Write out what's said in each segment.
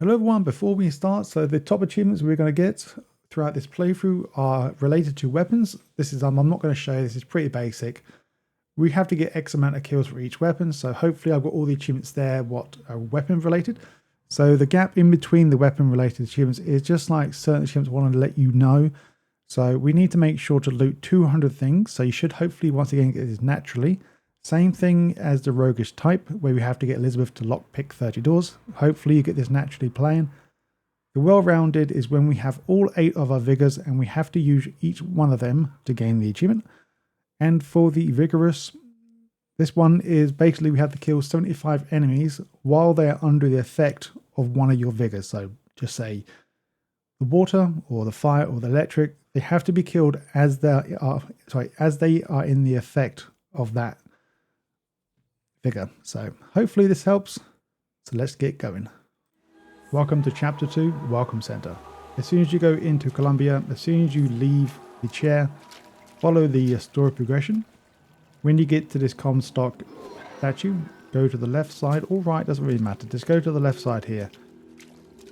Hello everyone, before we start, so the top achievements we're going to get throughout this playthrough are related to weapons. This is, I'm not going to show you, this is pretty basic. We have to get X amount of kills for each weapon, so hopefully I've got all the achievements there what are weapon related. So the gap in between the weapon related achievements is just like certain achievements want to let you know. So we need to make sure to loot 200 things, so you should hopefully once again get this naturally. Same thing as the roguish type, where we have to get Elizabeth to lockpick 30 doors. Hopefully you get this naturally playing. The well-rounded is when we have all 8 of our vigors and we have to use each one of them to gain the achievement. And for the vigorous, this one is basically we have to kill 75 enemies while they are under the effect of one of your vigors. So just say the water or the fire or the electric, they have to be killed as they are in the effect of that vigor. So hopefully this helps. So let's get going. Welcome to chapter 2, Welcome Center. As soon as you go into Columbia, as soon as you leave the chair, follow the story progression. When you get to this Comstock statue, go to the left side or right, doesn't really matter. Just go to the left side here.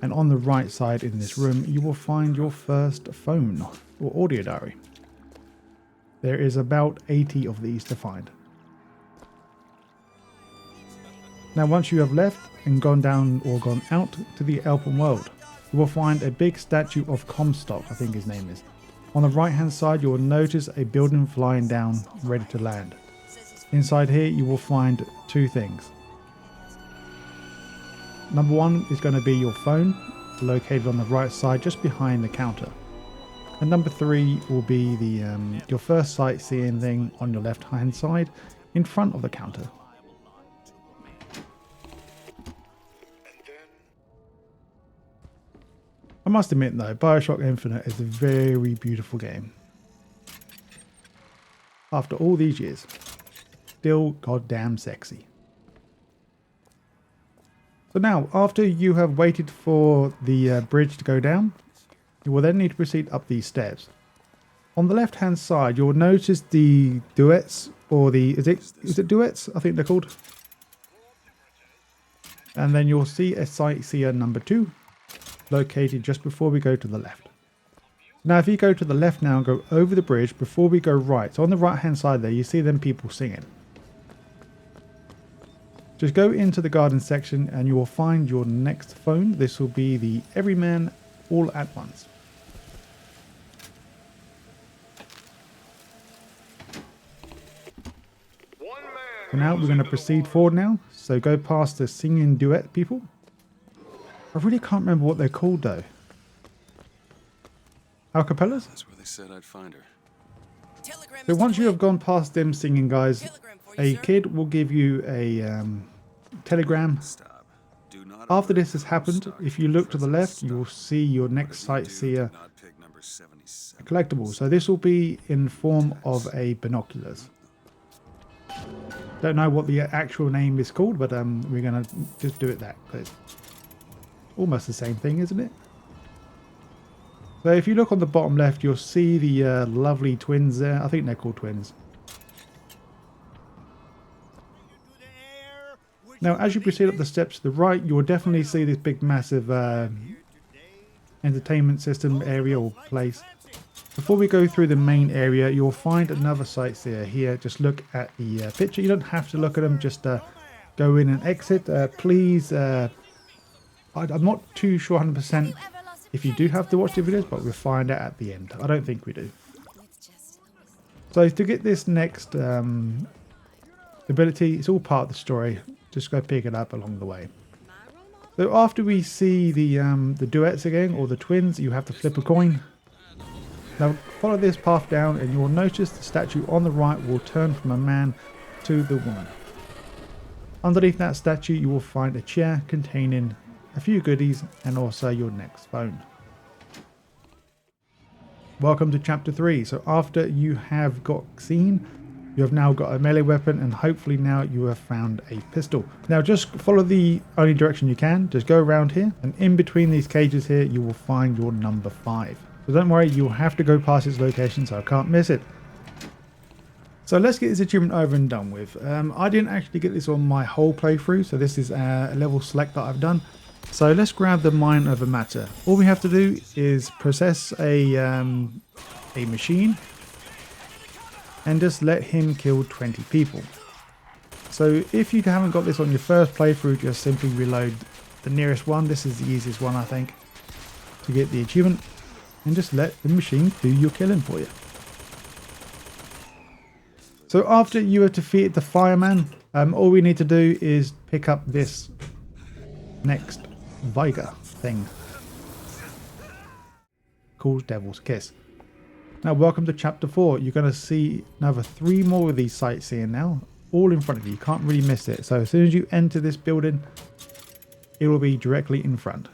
And on the right side in this room, you will find your first phone or audio diary. There is about 80 of these to find. Now once you have left and gone down or gone out to the open world, you will find a big statue of Comstock, I think his name is. On the right hand side you will notice a building flying down ready to land. Inside here you will find 2 things. Number 1 is going to be your phone, located on the right side just behind the counter. And number 3 will be the your first sightseeing thing on your left hand side in front of the counter. I must admit though, Bioshock Infinite is a very beautiful game. After all these years, still goddamn sexy. So now, after you have waited for the bridge to go down, you will then need to proceed up these stairs. On the left hand side, you'll notice the duets, or the, is it duets? I think they're called. And then you'll see a sightseer number 2. Located just before we go to the left. Now if you go to the left now and go over the bridge before we go right, so on the right hand side there you see them people singing. Just go into the garden section and you will find your next phone. This will be the Everyman All at Once. So now we're going to proceed forward now, so go past the singing duet people. I really can't remember what they're called though. Acapellas? That's where they said I'd find her. So once you have gone past them singing guys, a kid will give you a telegram. After this has happened, if you look to the left, you will see your next sightseer collectible. So this will be in form of a binoculars. Don't know what the actual name is called, but we're gonna just do it that. Almost the same thing, isn't it? So if you look on the bottom left, you'll see the lovely twins there. I think they're called twins. Now, as you proceed up the steps to the right, you'll definitely see this big, massive entertainment system area or place. Before we go through the main area, you'll find another sightseer here. Just look at the picture. You don't have to look at them. Just go in and exit. Please... I'm not too sure 100% if you do have to watch the videos, but we'll find out at the end. I don't think we do. So to get this next ability, it's all part of the story. Just go pick it up along the way. So after we see the duets again, or the twins, you have to flip a coin. Now follow this path down and you will notice the statue on the right will turn from a man to the woman. Underneath that statue you will find a chair containing a few goodies and also your next phone. Welcome to chapter 3. So after you have got seen, you have now got a melee weapon and hopefully now you have found a pistol. Now just follow the only direction you can. Just go around here and in between these cages here you will find your number 5. So don't worry, you'll have to go past its location so I can't miss it. So let's get this achievement over and done with. I didn't actually get this on my whole playthrough, so this is a level select that I've done. So let's grab the Mind Over Matter. All we have to do is process a machine and just let him kill 20 people. So if you haven't got this on your first playthrough, just simply reload the nearest one. This is the easiest one, I think, to get the achievement, and just let the machine do your killing for you. So after you have defeated the fireman, all we need to do is pick up this next Viger thing called Devil's Kiss. Now welcome to chapter 4. You're going to see another 3 more of these sightseeing now, all in front of you. You can't really miss it. So as soon as you enter this building, it will be directly in front.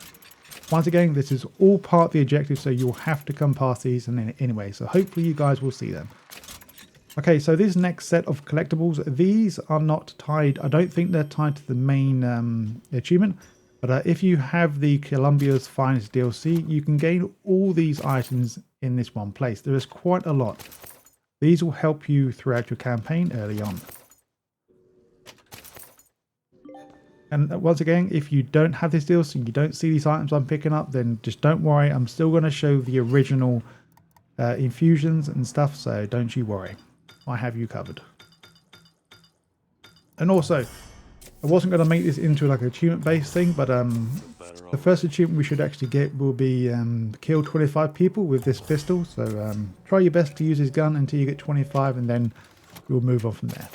Once again, this is all part of the objective, so you'll have to come past these anyway. So hopefully you guys will see them. Okay, so this next set of collectibles, these are not tied. I don't think they're tied to the main achievement. But if you have the Columbia's Finest DLC, you can gain all these items in this one place. There is quite a lot. These will help you throughout your campaign early on. And once again, if you don't have this DLC and you don't see these items I'm picking up, then just don't worry. I'm still going to show the original infusions and stuff, so don't you worry. I have you covered. And also, I wasn't going to make this into like an achievement based thing, but the first achievement we should actually get will be kill 25 people with this pistol. So try your best to use his gun until you get 25, and then we'll move on from there.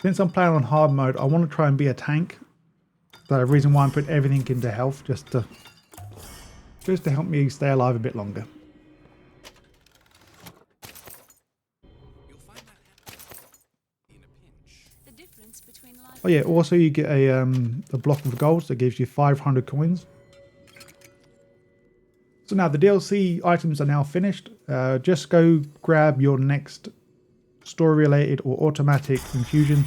Since I'm playing on hard mode, I want to try and be a tank. The reason why I'm putting everything into health, just to help me stay alive a bit longer. Oh yeah, also you get a block of gold that gives you 500 coins. So now the DLC items are now finished. Just go grab your next story related or automatic infusion.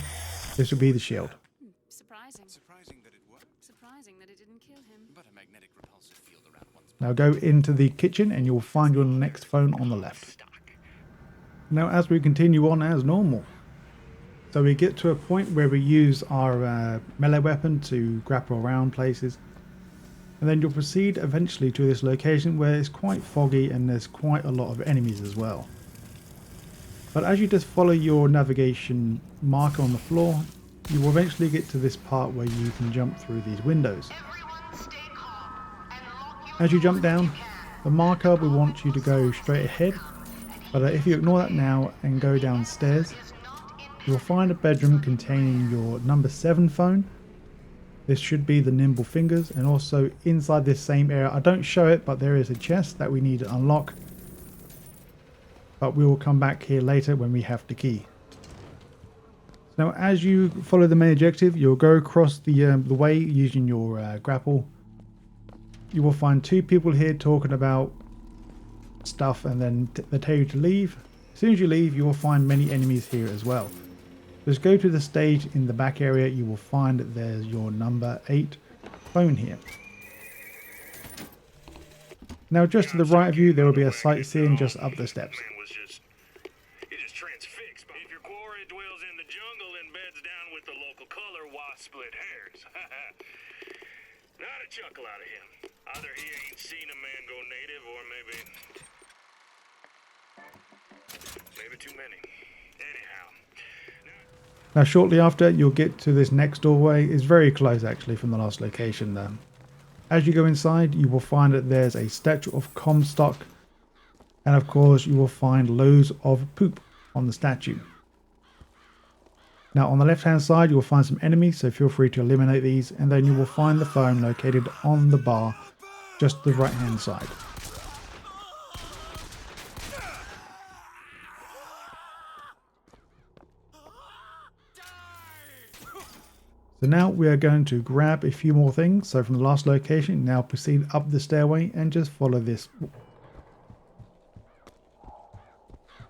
This will be the shield. Now go into the kitchen and you'll find your next phone on the left. Now as we continue on as normal. So we get to a point where we use our melee weapon to grapple around places. And then you'll proceed eventually to this location where it's quite foggy and there's quite a lot of enemies as well. But as you just follow your navigation marker on the floor, you will eventually get to this part where you can jump through these windows. As you jump down, the marker will want you to go straight ahead, but if you ignore that now and go downstairs, you'll find a bedroom containing your number 7 phone. This should be the nimble fingers, and also inside this same area, I don't show it, but there is a chest that we need to unlock. But we will come back here later when we have the key. Now as you follow the main objective, you'll go across the way using your grapple. You will find 2 people here talking about stuff, and then they tell you to leave. As soon as you leave, you will find many enemies here as well. Just go to the stage in the back area. You will find that there's your number 8 phone here. Now just to the right of you, there will be a sightseeing just up the steps. Not a chuckle out of him. Either he ain't seen a man go native, or maybe too many. Anyhow. Now shortly after, you'll get to this next doorway. It's very close actually from the last location there. As you go inside, you will find that there's a statue of Comstock, and of course you will find loads of poop on the statue. Now on the left hand side, you will find some enemies, so feel free to eliminate these, and then you will find the phone located on the bar, just the right hand side. So now we are going to grab a few more things. So from the last location, now proceed up the stairway and just follow this.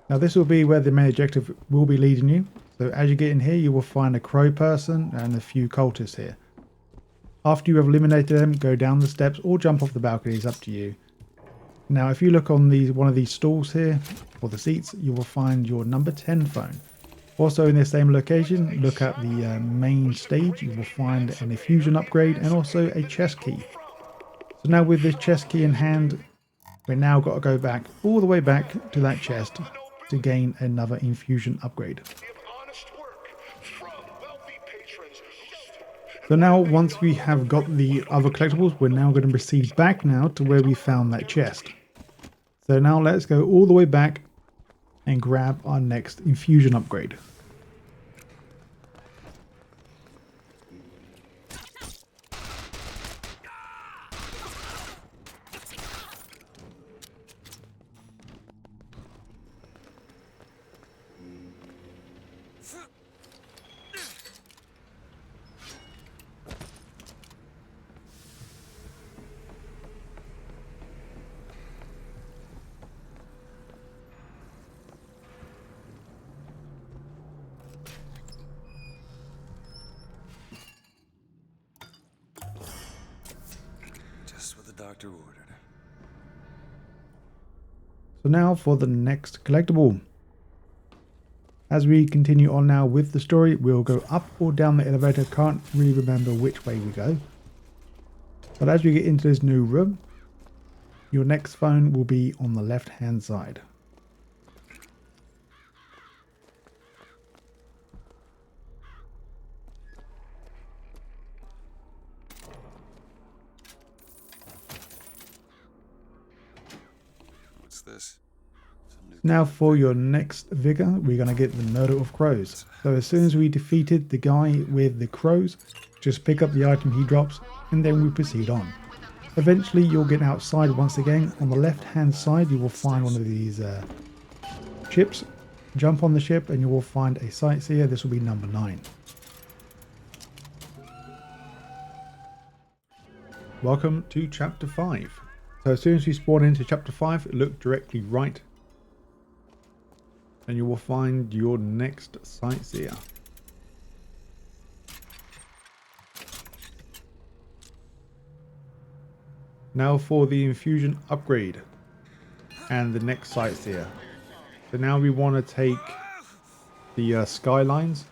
Now this will be where the main objective will be leading you. So as you get in here, you will find a crow person and a few cultists here. After you have eliminated them, go down the steps or jump off the balcony, it's up to you. Now, if you look on one of these stalls here, or the seats, you will find your number 10 phone. Also in the same location, look at the main stage, you will find an infusion upgrade and also a chest key. So now with this chest key in hand, we're now got to go back all the way back to that chest to gain another infusion upgrade. So now once we have got the other collectibles, we're now going to proceed back now to where we found that chest. So now let's go all the way back and grab our next infusion upgrade. Doctor ordered. So now for the next collectible. As we continue on now with the story, we'll go up or down the elevator. Can't really remember which way we go. But as we get into this new room, your next phone will be on the left hand side. This? Now for your next vigor, we're going to get the murder of crows. So as soon as we defeated the guy with the crows, just pick up the item he drops and then we proceed on. Eventually you'll get outside once again. On the left hand side you will find one of these ships. Jump on the ship and you will find a sightseer. This will be number 9. Welcome to chapter 5. So as soon as you spawn into chapter 5, look directly right and you will find your next sightseer. Now for the infusion upgrade and the next sightseer. So now we want to take the skylines.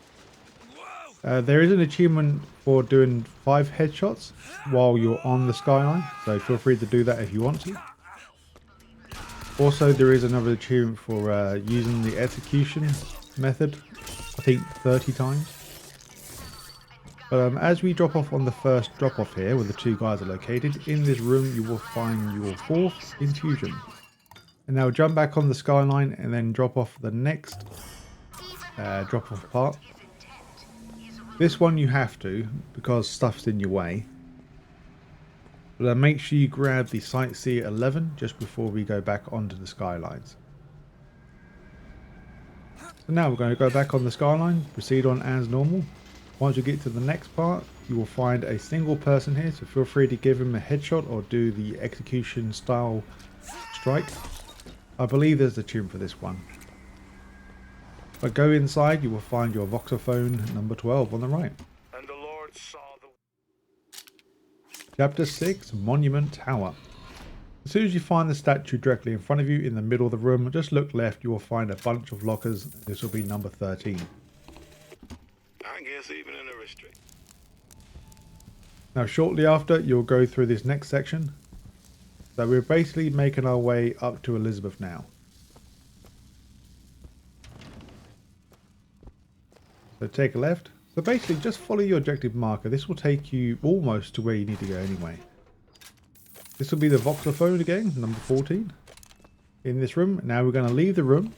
There is an achievement for doing 5 headshots while you're on the skyline, so feel free to do that if you want to. Also, there is another achievement for using the execution method, I think 30 times. But as we drop off on the first drop off here, where the 2 guys are located, in this room you will find your 4th infusion. And now jump back on the skyline and then drop off the next drop off part. This one you have to, because stuff's in your way. But make sure you grab the Sightseer 11 just before we go back onto the skylines. So now we're going to go back on the skyline, proceed on as normal. Once you get to the next part, you will find a single person here, so feel free to give him a headshot or do the execution style strike. I believe there's a tune for this one. But go inside, you will find your Voxophone number 12 on the right. And the Lord saw the... Chapter 6, Monument Tower. As soon as you find the statue directly in front of you in the middle of the room, just look left, you will find a bunch of lockers. This will be number 13. I guess even in a restrict. Now shortly after, you'll go through this next section. So we're basically making our way up to Elizabeth now. So take a left. So basically just follow your objective marker. This will take you almost to where you need to go anyway. This will be the Voxophone again, number 14. In this room. Now we're going to leave the room.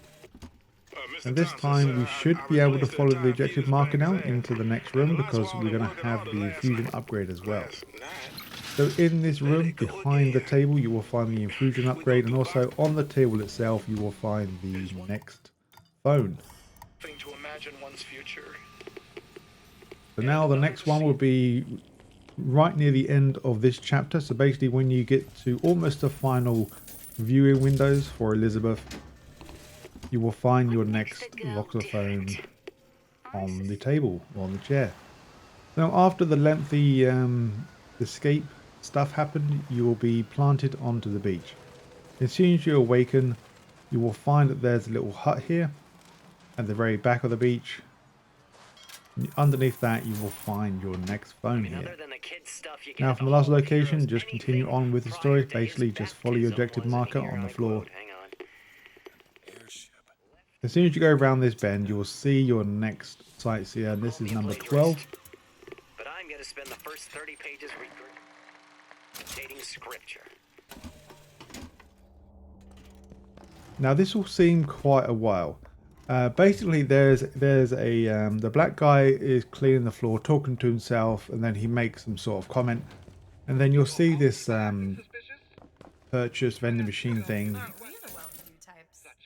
And this time we should be able to follow the objective marker now into the next room, because we're going to have the infusion upgrade as well. So in this room, behind the table, you will find the infusion upgrade, and also on the table itself, you will find the next phone. To imagine one's future. So now the next one will be right near the end of this chapter. So basically when you get to almost the final viewing windows for Elizabeth, you will find your next Voxophone on the table or on the chair. Now after the lengthy escape stuff happened, you will be planted onto the beach. As soon as you awaken, you will find that there's a little hut here at the very back of the beach. And underneath that, you will find your next phone here. Other than the kids stuff you get Now at from the the last Hall of Heroes, location, just continue anything on with the prior story. to his Basically, just follow your objective baptism marker wasn't on the here, floor. unquote. Hang on. Airship. As soon as you go around this bend, you will see your next sightseer, and this is number 12. But I'm going to spend the first 30 pages regurgitating scripture. Now this will seem quite a while. Basically, there's a the black guy is cleaning the floor, talking to himself, and then he makes some sort of comment, and then you'll see this purchase vending machine thing.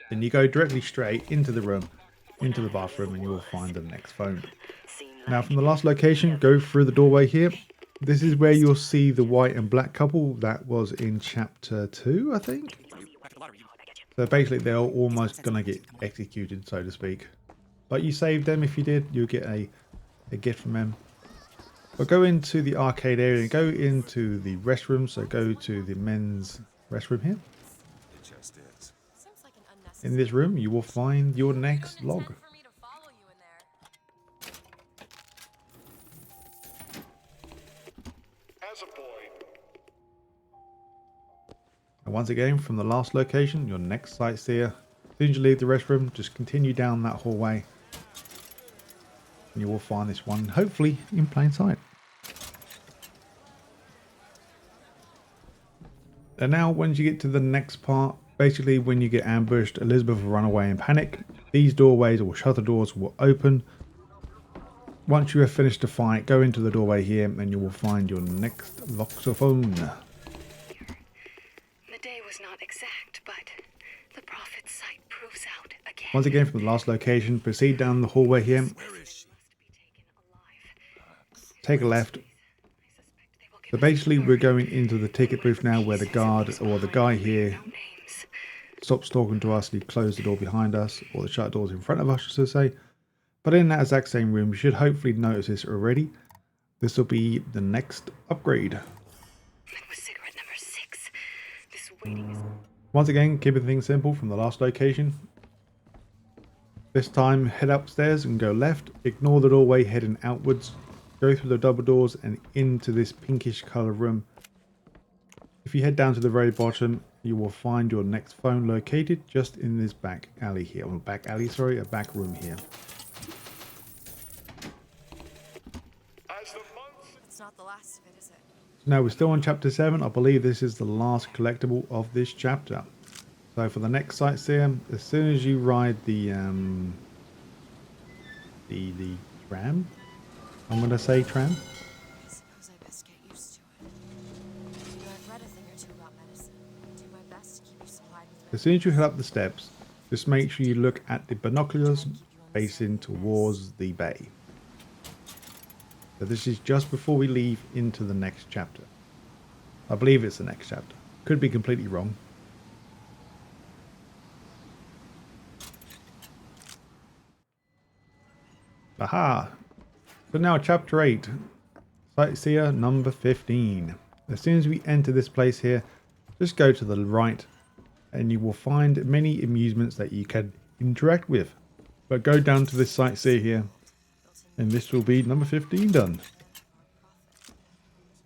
Then you go directly straight into the room, into the bathroom, and you will find the next phone. Now from the last location, go through the doorway here. This is where you'll see the white and black couple that was in chapter 2, I think. So basically they're almost going to get executed, so to speak. But you saved them. If you did, you'll get a gift from them. But go into the arcade area and go into the restroom. So go to the men's restroom here. It just is. In this room, you will find your next log. As a boy. And once again, from the last location, your next sightseer. As soon as you leave the restroom, just continue down that hallway. And you will find this one, hopefully, in plain sight. And now, once you get to the next part, basically when you get ambushed, Elizabeth will run away in panic. These doorways or shutter doors will open. Once you have finished the fight, go into the doorway here and you will find your next Voxophone. The day was not exact, but the prophet's sight proves out again. Once again, from the last location, proceed down the hallway here. Where is she? Take a left. So basically we're going into the ticket booth now where the guard or the guy here stops talking to us and he closed the door behind us, or the shut doors in front of us, I should say. But in that exact same room, you should hopefully notice this already. This will be the next upgrade. That was cigarette number 6. This waiting is... Once again, keeping things simple from the last location. This time, head upstairs and go left. Ignore the doorway heading outwards. Go through the double doors and into this pinkish color room. If you head down to the very bottom, you will find your next phone located just in this back alley here. Or back alley, sorry, a back room here. It's not the last of it, is it? Now we're still on chapter 7. I believe this is the last collectible of this chapter. So for the next sightseer, as soon as you ride the tram, I'm going to say tram. I suppose I best get used to it. I've read a thing or two about medicine. Do my best to keep you supplied with As soon as you head up the steps, just make sure you look at the binoculars facing towards the bay. So this is just before we leave into the next chapter. I believe it's the next chapter. Could be completely wrong. Aha! So now chapter 8. Sightseer number 15. As soon as we enter this place here, just go to the right and you will find many amusements that you can interact with. But go down to this sightseer here and this will be number 15 done.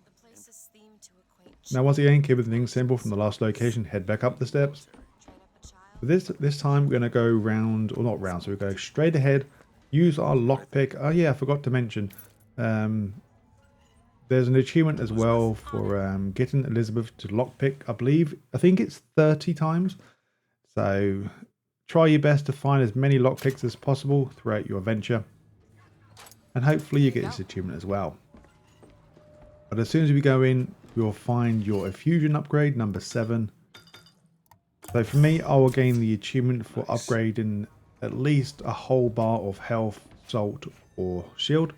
the place is themed to acquaint Now once again, keeping things simple from the last location, head back up the steps. train up a child. This time we're going to go round, or not round, so we go straight ahead, use our lockpick. Oh yeah, I forgot to mention, there's an achievement as well for getting Elizabeth to lockpick, I think it's 30 times. So try your best to find as many lockpicks as possible throughout your adventure. And hopefully you get this achievement as well. But as soon as we go in, you'll find your Infusion upgrade, number 7. So for me, I will gain the achievement for upgrading at least a whole bar of health, salt, or shield.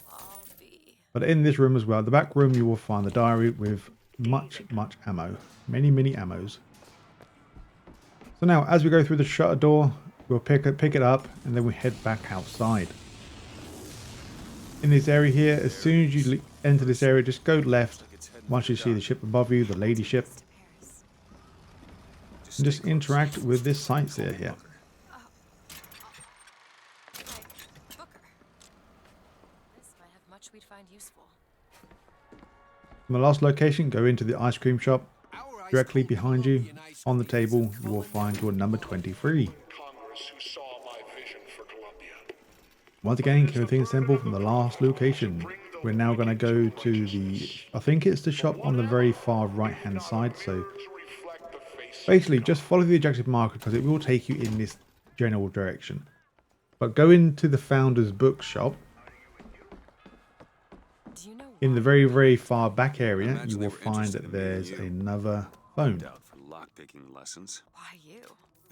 I'll be... But in this room as well, the back room, you will find the diary with much ammo. Many ammos. So now, as we go through the shutter door, we'll pick it up, and then we head back outside. In this area here, as soon as you enter this area, just go left. Once you see the ship above you, the lady ship. to Paris. and just interact with this sightseer here. Like Booker. This might have much we'd find useful. From the last location, go into the ice cream shop. Directly behind you, on the table, you will find your number 23. Congress who saw my vision for Columbia. Once again, keep things simple from the last location. We're now going to go to the, I think it's the shop on the very far right hand side. So Reflect the face basically just follow the objective marker because it will take you in this general direction. But go into the founder's bookshop. Do you know In the very, very far back area, Imagine you they will were find interested that in meeting there's you. another phone. Out for lockpicking lessons. why you?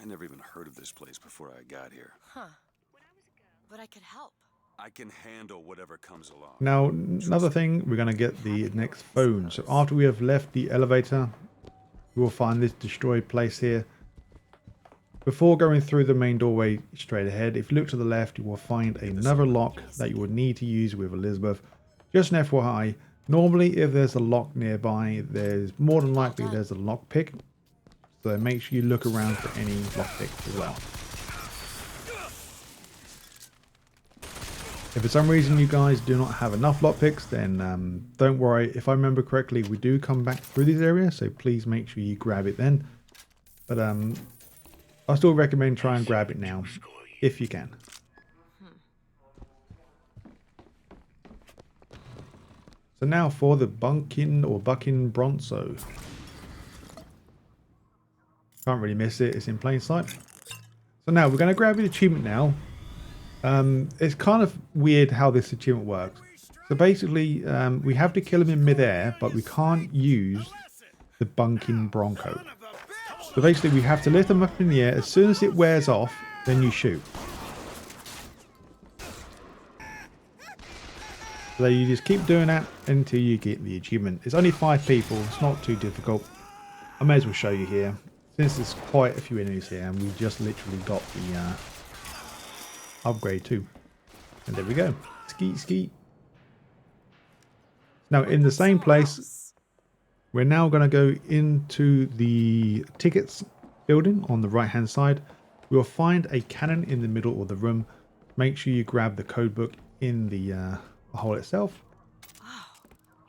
I never even heard of this place before I got here. Huh. But I could help. I can handle whatever comes along. Now, another thing, we're going to get the next phone. So after we have left the elevator, you will find this destroyed place here. Before going through the main doorway straight ahead, if you look to the left, you will find another lock that you would need to use with Elizabeth. Just an FYI, normally if there's a lock nearby, there's more than likely there's a lock pick. So make sure you look around for any lock picks as well. If for some reason you guys do not have enough lockpicks, then don't worry. If I remember correctly, we do come back through these areas, so please make sure you grab it then. But I still recommend try and grab it now, if you can. So now for the Bucking Bronzo. Can't really miss it, it's in plain sight. So now we're going to grab the achievement now. It's kind of weird how this achievement works. So basically, we have to kill him in midair, but we can't use the Bunking Bronco. So basically, we have to lift them up in the air. As soon as it wears off, then you shoot. So you just keep doing that until you get the achievement. It's only 5 people. It's not too difficult. I may as well show you here. Since there's quite a few enemies here, and we just literally got the upgrade too. And there we go. Skeet, skeet. Now in the same place, we're now going to go into the tickets building on the right hand side. We'll find a cannon in the middle of the room. Make sure you grab the code book in the hole itself. Oh,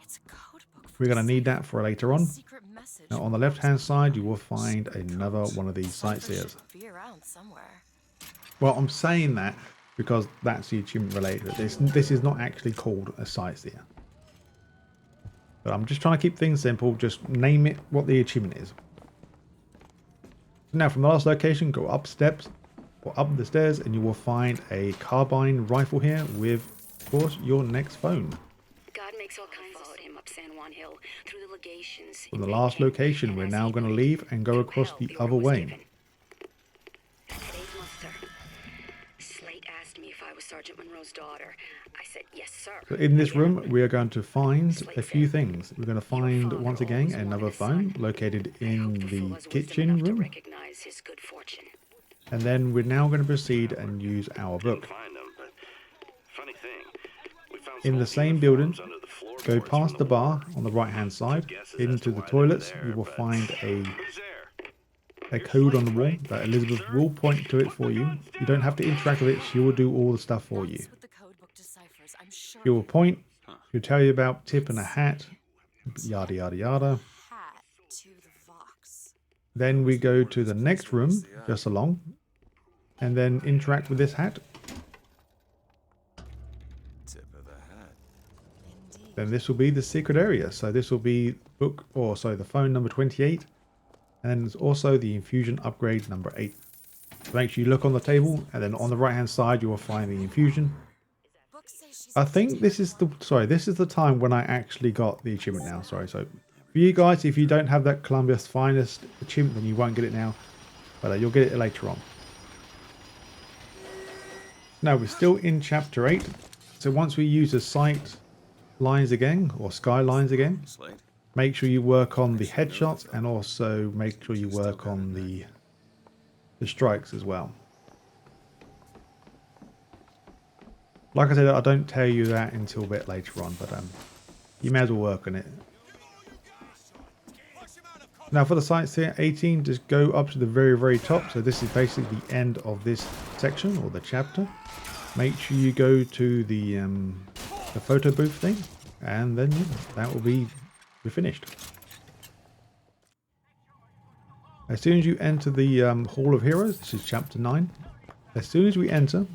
it's a code book for We're going to need that for later on. secret message. Now on the left hand side, you will find another one of these sightseers. Be around somewhere. Well, I'm saying that because that's the achievement related. This is not actually called a sightseer. But I'm just trying to keep things simple. Just name it what the achievement is. Now from the last location, go up steps or up the stairs and you will find a carbine rifle here with, of course, your next phone. God makes all kinds followed him up San Juan Hill through the legations. From the last location, we're now going to leave and go across the other way. Today's muster. Slate asked me if I was Sergeant Monroe's daughter. I said, yes, sir. So in this room, we are going to find a few things. We're going to find, once again, another phone located in the kitchen room. Recognize his good fortune. And then we're now going to proceed and use our book. Find them, but funny thing, we found In some the same uniforms building, under the go floorboards past from the bar on the right hand side, into the toilets. You will find Who's there? a code on the wall that Elizabeth will point to it for you. You don't have to interact with it, she will do all the stuff for you. That's what the code book deciphers, I'm sure. She will point, she'll tell you about tip and a hat, yada yada yada. Hat to the Vox. Then we go to the next room, just along, and then interact with this hat. Tip of the hat. Indeed. Then this will be the secret area. So this will be book, or sorry, the phone number 28. And then there's also the infusion upgrade number 8. So make sure you look on the table, and then on the right hand side you will find the infusion. Books say she's I think this is the time when I actually got the achievement now. Sorry, so for you guys, if you don't have that Columbia's Finest achievement, then you won't get it now, but you'll get it later on. Now we're still in chapter 8. So once we use the sight lines again, or skylines again, Slate? make sure you work on the headshots and also make sure you work on the strikes as well. Like I said, I don't tell you that until a bit later on, but you may as well work on it. Now for the Sightseer 18, just go up to the very top. So this is basically the end of this section or the chapter. Make sure you go to the photo booth thing, and then that will be finished. As soon as you enter the Hall of Heroes, this is chapter 9. As soon as we enter,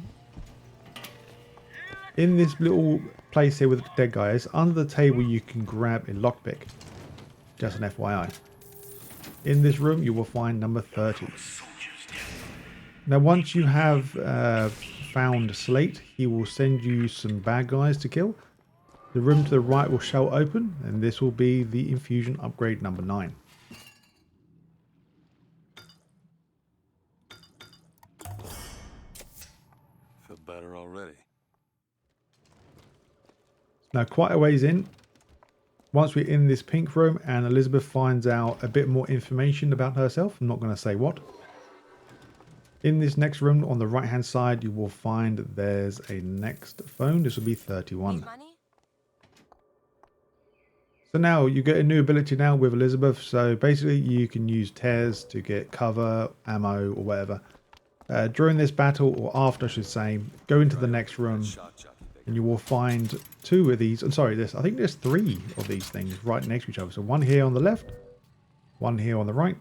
in this little place here with the dead guys, under the table you can grab a lockpick. Just an FYI. In this room you will find number 30. Now once you have found Slate, he will send you some bad guys to kill. The room to the right will show open, and this will be the Infusion upgrade number 9. Feel better already. Now quite a ways in, once we're in this pink room and Elizabeth finds out a bit more information about herself, I'm not going to say what. In this next room on the right hand side you will find there's a next phone. This will be 31. Money? So now you get a new ability now with Elizabeth. So basically you can use tears to get cover, ammo or whatever. During this battle, or after I should say, go into the next room and you will find 2 of these. I'm sorry, I think there's 3 of these things right next to each other. So one here on the left, one here on the right,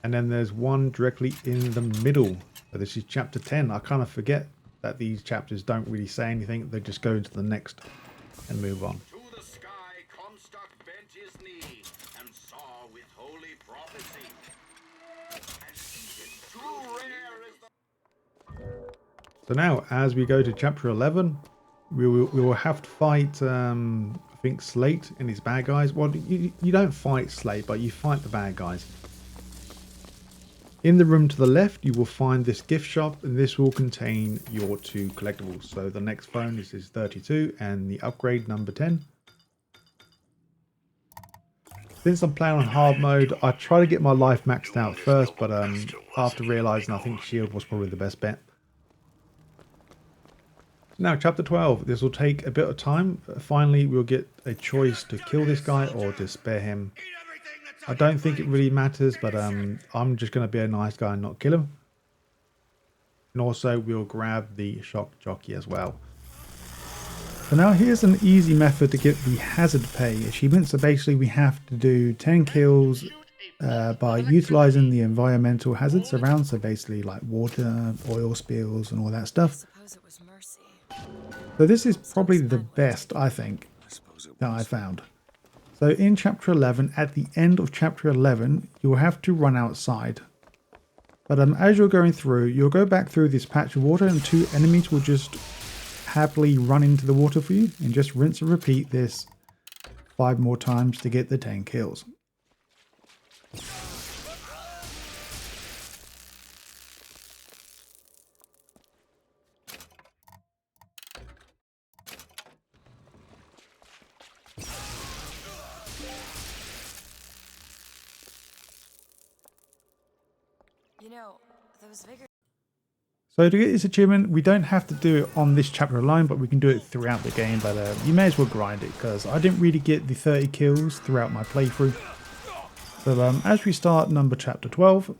and then there's one directly in the middle. So this is chapter 10. I kind of forget that these chapters don't really say anything. They just go into the next and move on. To the sky, Comstock bent his knee and saw with holy prophecy. And Eden, too rare is the... So now, as we go to chapter 11, we will have to fight, I think, Slate and his bad guys. Well, you don't fight Slate, but you fight the bad guys. In the room to the left, you will find this gift shop, and this will contain your 2 collectibles. So the next phone is 32, and the upgrade number 10. Since I'm playing on hard mode, I try to get my life maxed out first, but after realizing I think shield was probably the best bet. Now, chapter 12. This will take a bit of time. Finally, we'll get a choice to kill this guy or to spare him. I don't think it really matters, but I'm just going to be a nice guy and not kill him. And also, we'll grab the shock jockey as well. So now here's an easy method to get the hazard pay achievement. So basically, we have to do 10 kills by utilizing the environmental hazards around. So basically, like water, oil spills, and all that stuff. Suppose it was mercy. So this is probably the best, I think, that I found. So in chapter 11, at the end of chapter 11, you will have to run outside. But as you're going through, you'll go back through this patch of water and 2 enemies will just happily run into the water for you. And just rinse and repeat this 5 more times to get the 10 kills. You know, those vigor. So to get this achievement, we don't have to do it on this chapter alone, but we can do it throughout the game. But you may as well grind it, because I didn't really get the 30 kills throughout my playthrough. So as we start chapter 12,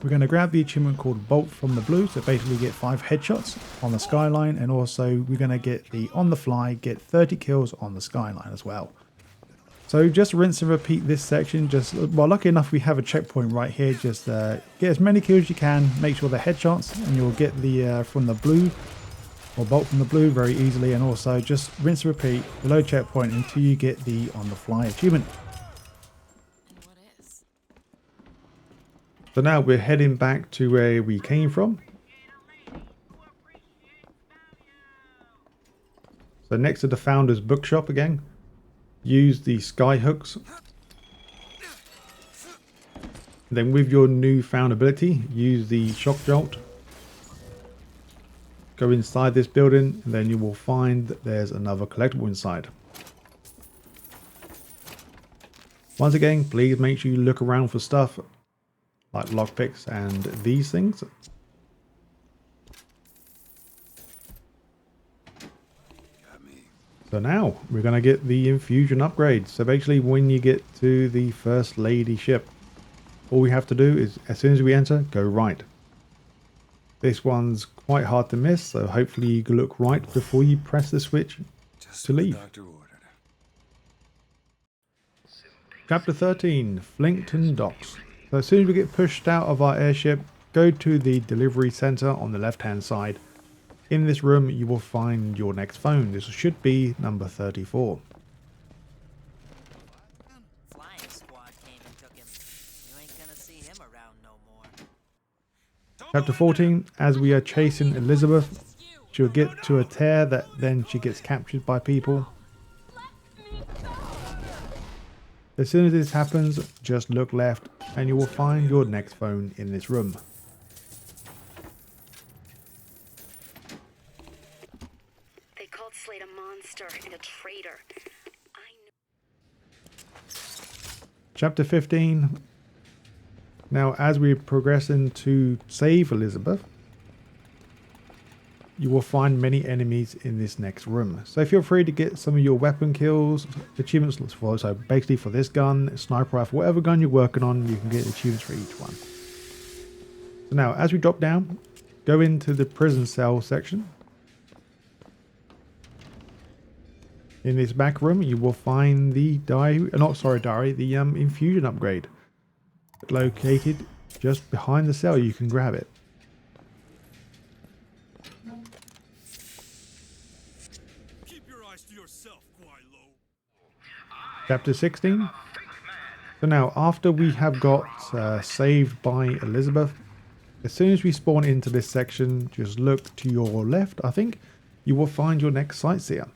we're going to grab the achievement called Bolt from the Blue. So basically get 5 headshots on the skyline, and also we're going to get the on the fly, get 30 kills on the skyline as well. So just rinse and repeat this section. Well, lucky enough we have a checkpoint right here. Just get as many kills as you can, make sure they're headshots, and you'll get the from the blue, or bolt from the blue, very easily. And also just rinse and repeat below checkpoint until you get the on the fly achievement. And what is? So now we're heading back to where we came from. So next to the Founder's Bookshop again. Use the sky hooks. Then with your newfound ability, use the shock jolt. Go inside this building, and then you will find that there's another collectible inside. Once again, please make sure you look around for stuff like lockpicks and these things. So now we're going to get the infusion upgrade. So basically when you get to the First Lady ship, all we have to do is as soon as we enter, go right. This one's quite hard to miss, so hopefully you can look right before you press the switch Just to what the leave. doctor ordered. Chapter 13, Flinkton Docks. So as soon as we get pushed out of our airship, go to the delivery center on the left hand side. In this room you will find your next phone. This should be number 34. Flying squad came and took him. You ain't gonna see him around no more. Chapter 14, as we are chasing Elizabeth, she'll get to a tear that then she gets captured by people. As soon as this happens, just look left and you will find your next phone in this room. They called Slade a monster and a traitor. I knew. Chapter 15. Now as we progress into save Elizabeth, you will find many enemies in this next room. So feel free to get some of your weapon kills, achievements for, so basically for this gun, sniper rifle, whatever gun you're working on, you can get achievements for each one. So now as we drop down, go into the prison cell section. In this back room, you will find the infusion upgrade. Located just behind the cell, you can grab it. Keep your eyes to yourself, Quilo. Chapter 16. So now, after we have got saved by Elizabeth, as soon as we spawn into this section, just look to your left, I think, you will find your next Sightseer.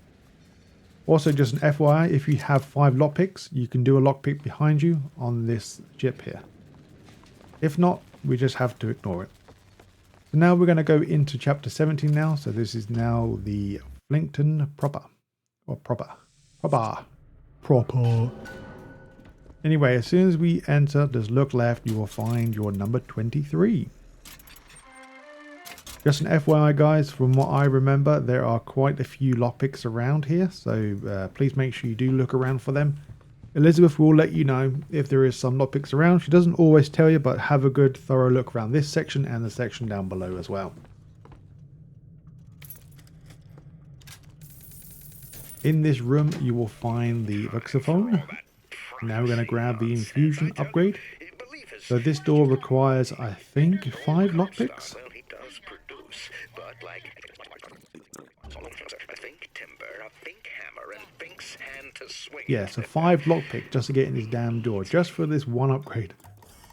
Also, just an FYI, if you have 5 lockpicks, you can do a lockpick behind you on this ship here. If not, we just have to ignore it. So now we're going to go into chapter 17 now. So this is now the Flinkton proper. Or proper. Anyway, as soon as we enter, just look left, you will find your number 23. Just an FYI guys, from what I remember, there are quite a few lockpicks around here, so please make sure you do look around for them. Elizabeth will let you know if there is some lockpicks around. She doesn't always tell you, but have a good thorough look around this section and the section down below as well. In this room you will find the Voxophone. Now we're going to grab the infusion upgrade. So this door requires, I think, 5 lockpicks. Well, he does produce, but like I think timber, a think hammer, and think's hand to swing. Yeah, so 5 lockpicks just to get in this damn door, just for this one upgrade.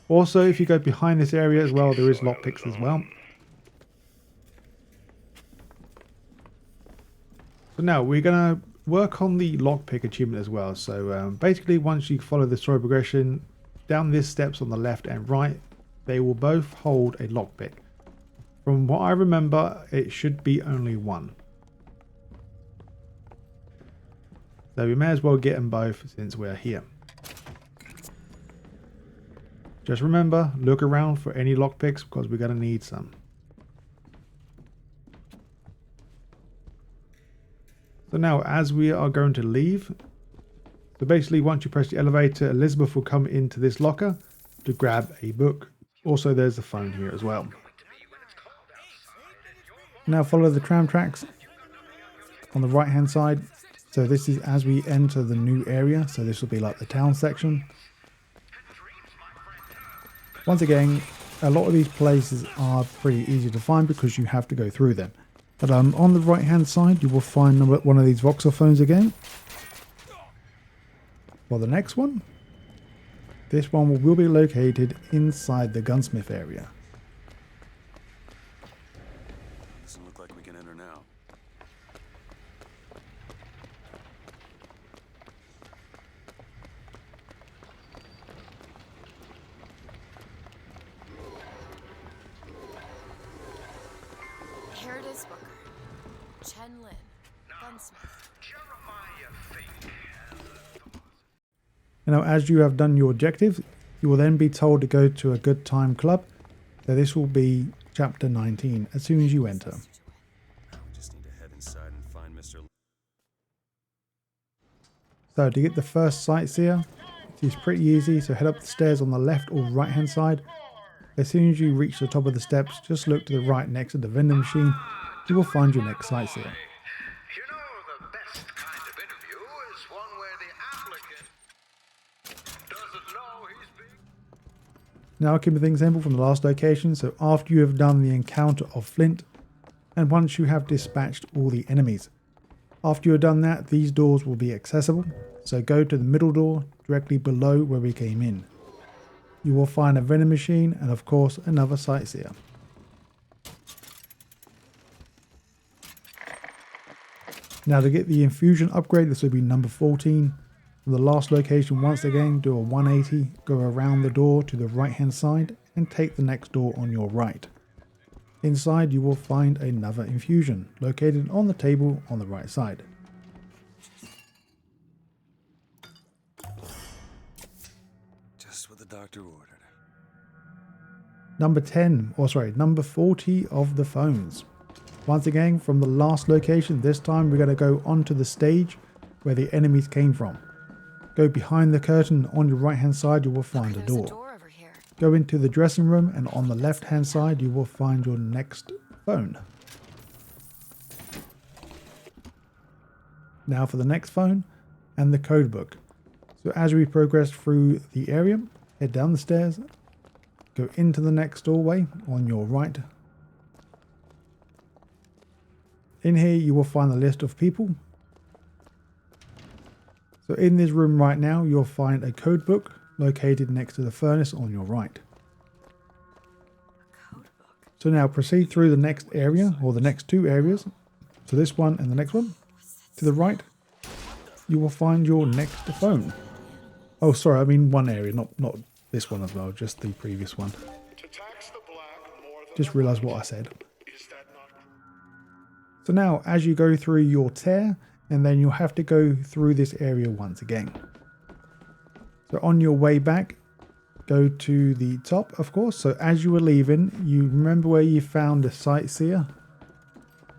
Also, if you go behind this area as well, there is lockpicks as well. So now we're going to work on the lockpick achievement as well. So basically, once you follow the story progression, down these steps on the left and right, they will both hold a lockpick. From what I remember, it should be only one. So we may as well get them both since we're here. Just remember, look around for any lockpicks because we're going to need some. So now as we are going to leave, so basically once you press the elevator, Elizabeth will come into this locker to grab a book. Also there's the phone here as well. Now follow the tram tracks on the right hand side. So this is as we enter the new area. So this will be like the town section. Once again, a lot of these places are pretty easy to find because you have to go through them. But on the right hand side you will find one of these Voxophones again. For the next one, this one will be located inside the gunsmith area. Doesn't look like we can enter now. Here it is, Booker. Chen Lin, gunsmith. And now as you have done your objectives, you will then be told to go to a good time club. So this will be chapter 19 as soon as you enter. Now we just need to head inside and find Mr. So to get the first Sightseer, it's pretty easy. So head up the stairs on the left or right hand side. As soon as you reach the top of the steps, just look to the right next to the vending machine. You will find your next Sightseer. You know, the best kind of interview is one where the applicant doesn't know he's being... Now keeping things simple from the last location. So after you have done the encounter of Flint, and once you have dispatched all the enemies. After you have done that, these doors will be accessible. So go to the middle door directly below where we came in. You will find a vending machine and of course another Sightseer. Now to get the infusion upgrade, this will be number 14. From the last location, once again, do a 180, go around the door to the right hand side and take the next door on your right. Inside you will find another infusion, located on the table on the right side. Just what the doctor ordered. Number 40 of the phones. Once again, from the last location, this time we're going to go onto the stage where the enemies came from. Go behind the curtain. On your right hand side you will find a There's a door. door over here. Go into the dressing room and on the left hand side you will find your next phone. Now for the next phone and the code book. So as we progress through the area, head down the stairs, go into the next doorway on your right. In here you will find the list of people. So in this room right now you'll find a code book located next to the furnace on your right. So now proceed through the next area, or the next two areas. So this one and the next one. To the right, you will find your next phone. Oh, sorry, I mean one area, not this one as well, just the previous one. Just realized what I said. So now, as you go through your tear, and then you'll have to go through this area once again. So on your way back, go to the top, of course. So as you were leaving, you remember where you found a Sightseer?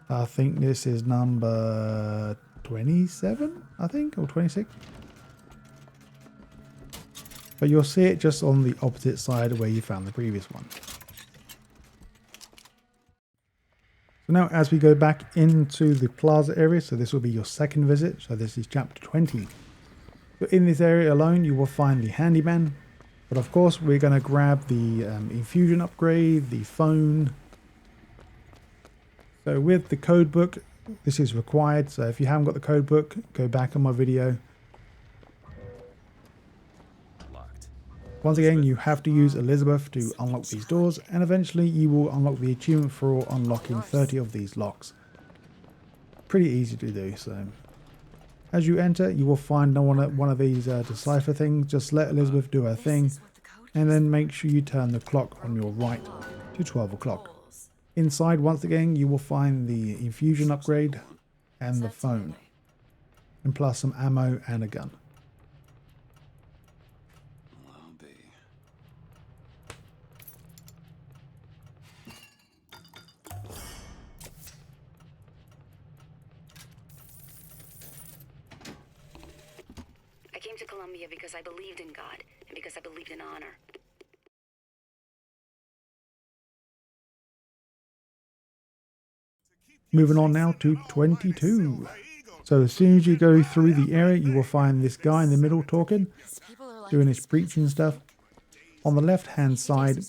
I think this is number 27, I think, or 26. But you'll see it just on the opposite side of where you found the previous one. So now as we go back into the plaza area, so this will be your second visit. So this is chapter 20. So in this area alone, you will find the handyman. But of course, we're going to grab the infusion upgrade, the phone. So with the code book, this is required. So if you haven't got the code book, go back on my video. Locked. Once again, you have to use Elizabeth to unlock these doors, and eventually you will unlock the achievement for unlocking 30 of these locks. Pretty easy to do. So as you enter, you will find one of these decipher things. Just let Elizabeth do her thing, and then make sure you turn the clock on your right to 12 o'clock. Inside, once again, you will find the infusion upgrade and the phone, and plus some ammo and a gun. I'll be. I came to Columbia because I believed in God and because I believed in honor. Moving on now to 22. So as soon as you go through the area, you will find this guy in the middle talking, doing his preaching stuff. On the left hand side,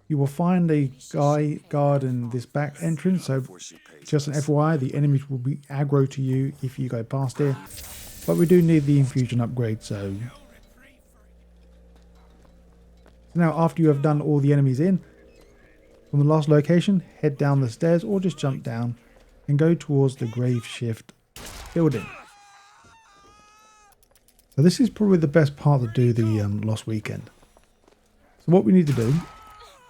you will find a guy guarding this back entrance. So just an FYI, the enemies will be aggro to you if you go past here. But we do need the infusion upgrade, so now after you have done all the enemies in, from the last location, head down the stairs or just jump down and go towards the grave shift building. So this is probably the best part to do the Lost Weekend. So what we need to do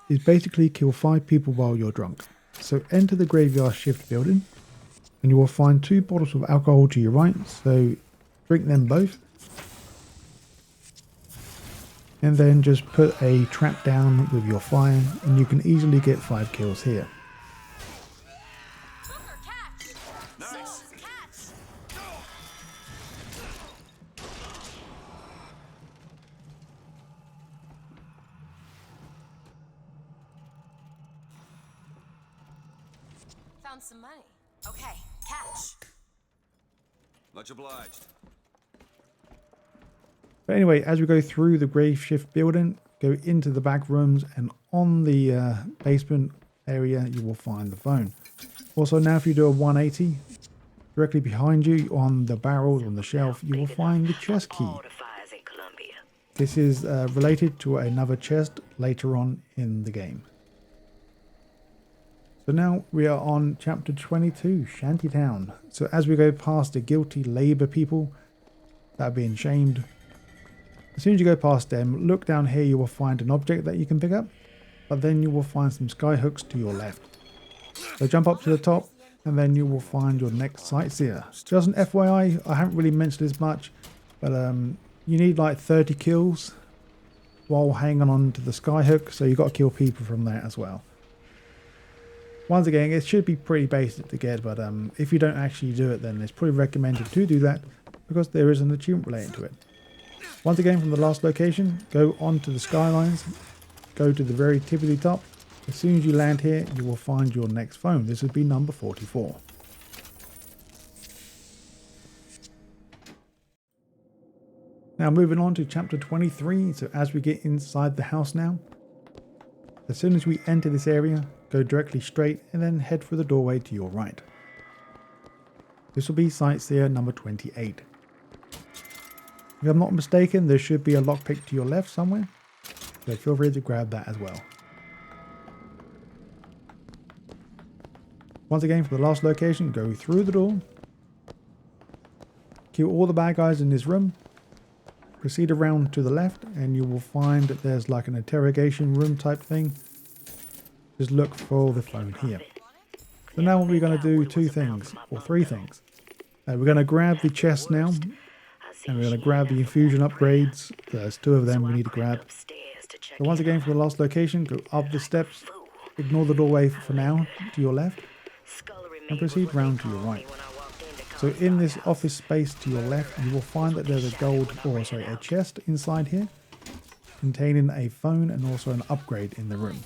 is basically kill 5 people while you're drunk. So enter the graveyard shift building and you will find 2 bottles of alcohol to your right. So drink them both. And then just put a trap down with your fire and you can easily get 5 kills here. found some money. Okay, catch. Much obliged. But anyway, as we go through the grave shift building, go into the back rooms, and on the basement area, you will find the phone. Also, now if you do a 180, directly behind you on the barrels on the shelf, you will find the chest key. All the fires in Columbia. This is related to another chest later on in the game. So now we are on chapter 22, Shantytown. So as we go past the guilty labor people that are being shamed, as soon as you go past them, look down here, you will find an object that you can pick up, but then you will find some sky hooks to your left. So jump up to the top, and then you will find your next sightseer. Just an FYI, I haven't really mentioned this much, but you need like 30 kills while hanging on to the sky hook, so you've got to kill people from that as well. Once again, it should be pretty basic to get, but if you don't actually do it, then it's probably recommended to do that, because there is an achievement related to it. Once again, from the last location, go onto the skylines, go to the very tip of the top. As soon as you land here, you will find your next phone. This would be number 44. Now moving on to chapter 23. So as we get inside the house now, as soon as we enter this area, go directly straight and then head for the doorway to your right. This will be Sightseer number 28. If I'm not mistaken, there should be a lockpick to your left somewhere, so feel free to grab that as well. Once again, for the last location, go through the door, kill all the bad guys in this room, proceed around to the left, and you will find that there's like an interrogation room type thing. Just look for the phone here. So now we're going to do two things, or three things. We're going to grab the chest now, and we're going to grab the infusion upgrades. There's two of them we need to grab. So once again, for the last location, go up the steps, ignore the doorway for now, to your left, and proceed round to your right. So in this office space to your left, you will find that there's a chest inside here, containing a phone and also an upgrade in the room.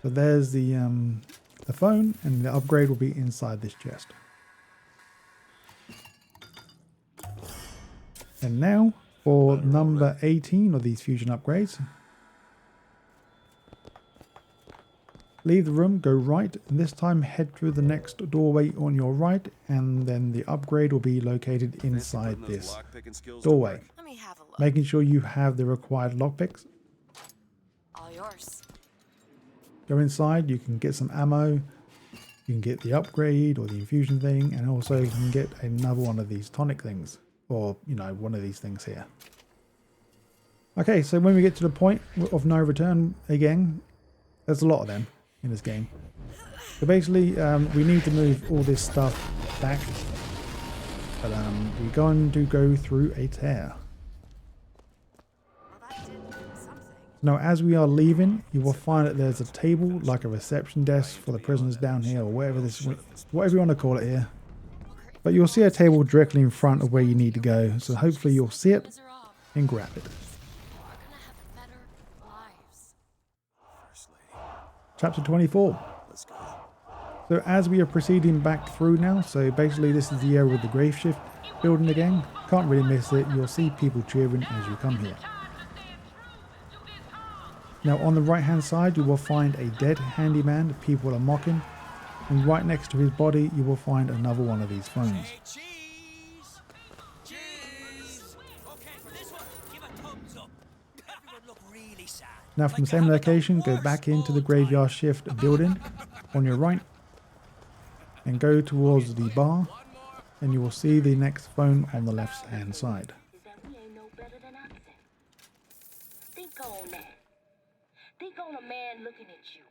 So there's the phone, and the upgrade will be inside this chest. And now for number 18 of these fusion upgrades. Leave the room, go right, and this time head through the next doorway on your right, and then the upgrade will be located inside this doorway. Let me have a look. Making sure you have the required lockpicks. All yours. Go inside, you can get some ammo, you can get the upgrade or the infusion thing, and also you can get another one of these tonic things, or, you know, one of these things here. Okay, so when we get to the point of no return again, there's a lot of them in this game. So basically, we need to move all this stuff back, but we're going to go through a tear. Well, that did something. Now, as we are leaving, you will find that there's a table, like a reception desk for the prisoners down here, or whatever you want to call it here. But you'll see a table directly in front of where you need to go, so hopefully you'll see it and grab it. We're gonna have better lives. Chapter 24. So as we are proceeding back through now, so basically this is the area with the grave shift building again. Can't really miss it. You'll see people cheering as you come here. Now on the right hand side you will find a dead handyman that people are mocking. And right next to his body you will find another one of these phones. Hey, cheese! Cheese! Okay, for this one, give a thumbs up. Everyone look really sad. Now from the same location, go back into the graveyard shift building on your right. And go towards the bar. And you will see the next phone on the left hand side. Is that we ain't no better than accent. Think on that. Think on a man looking at you,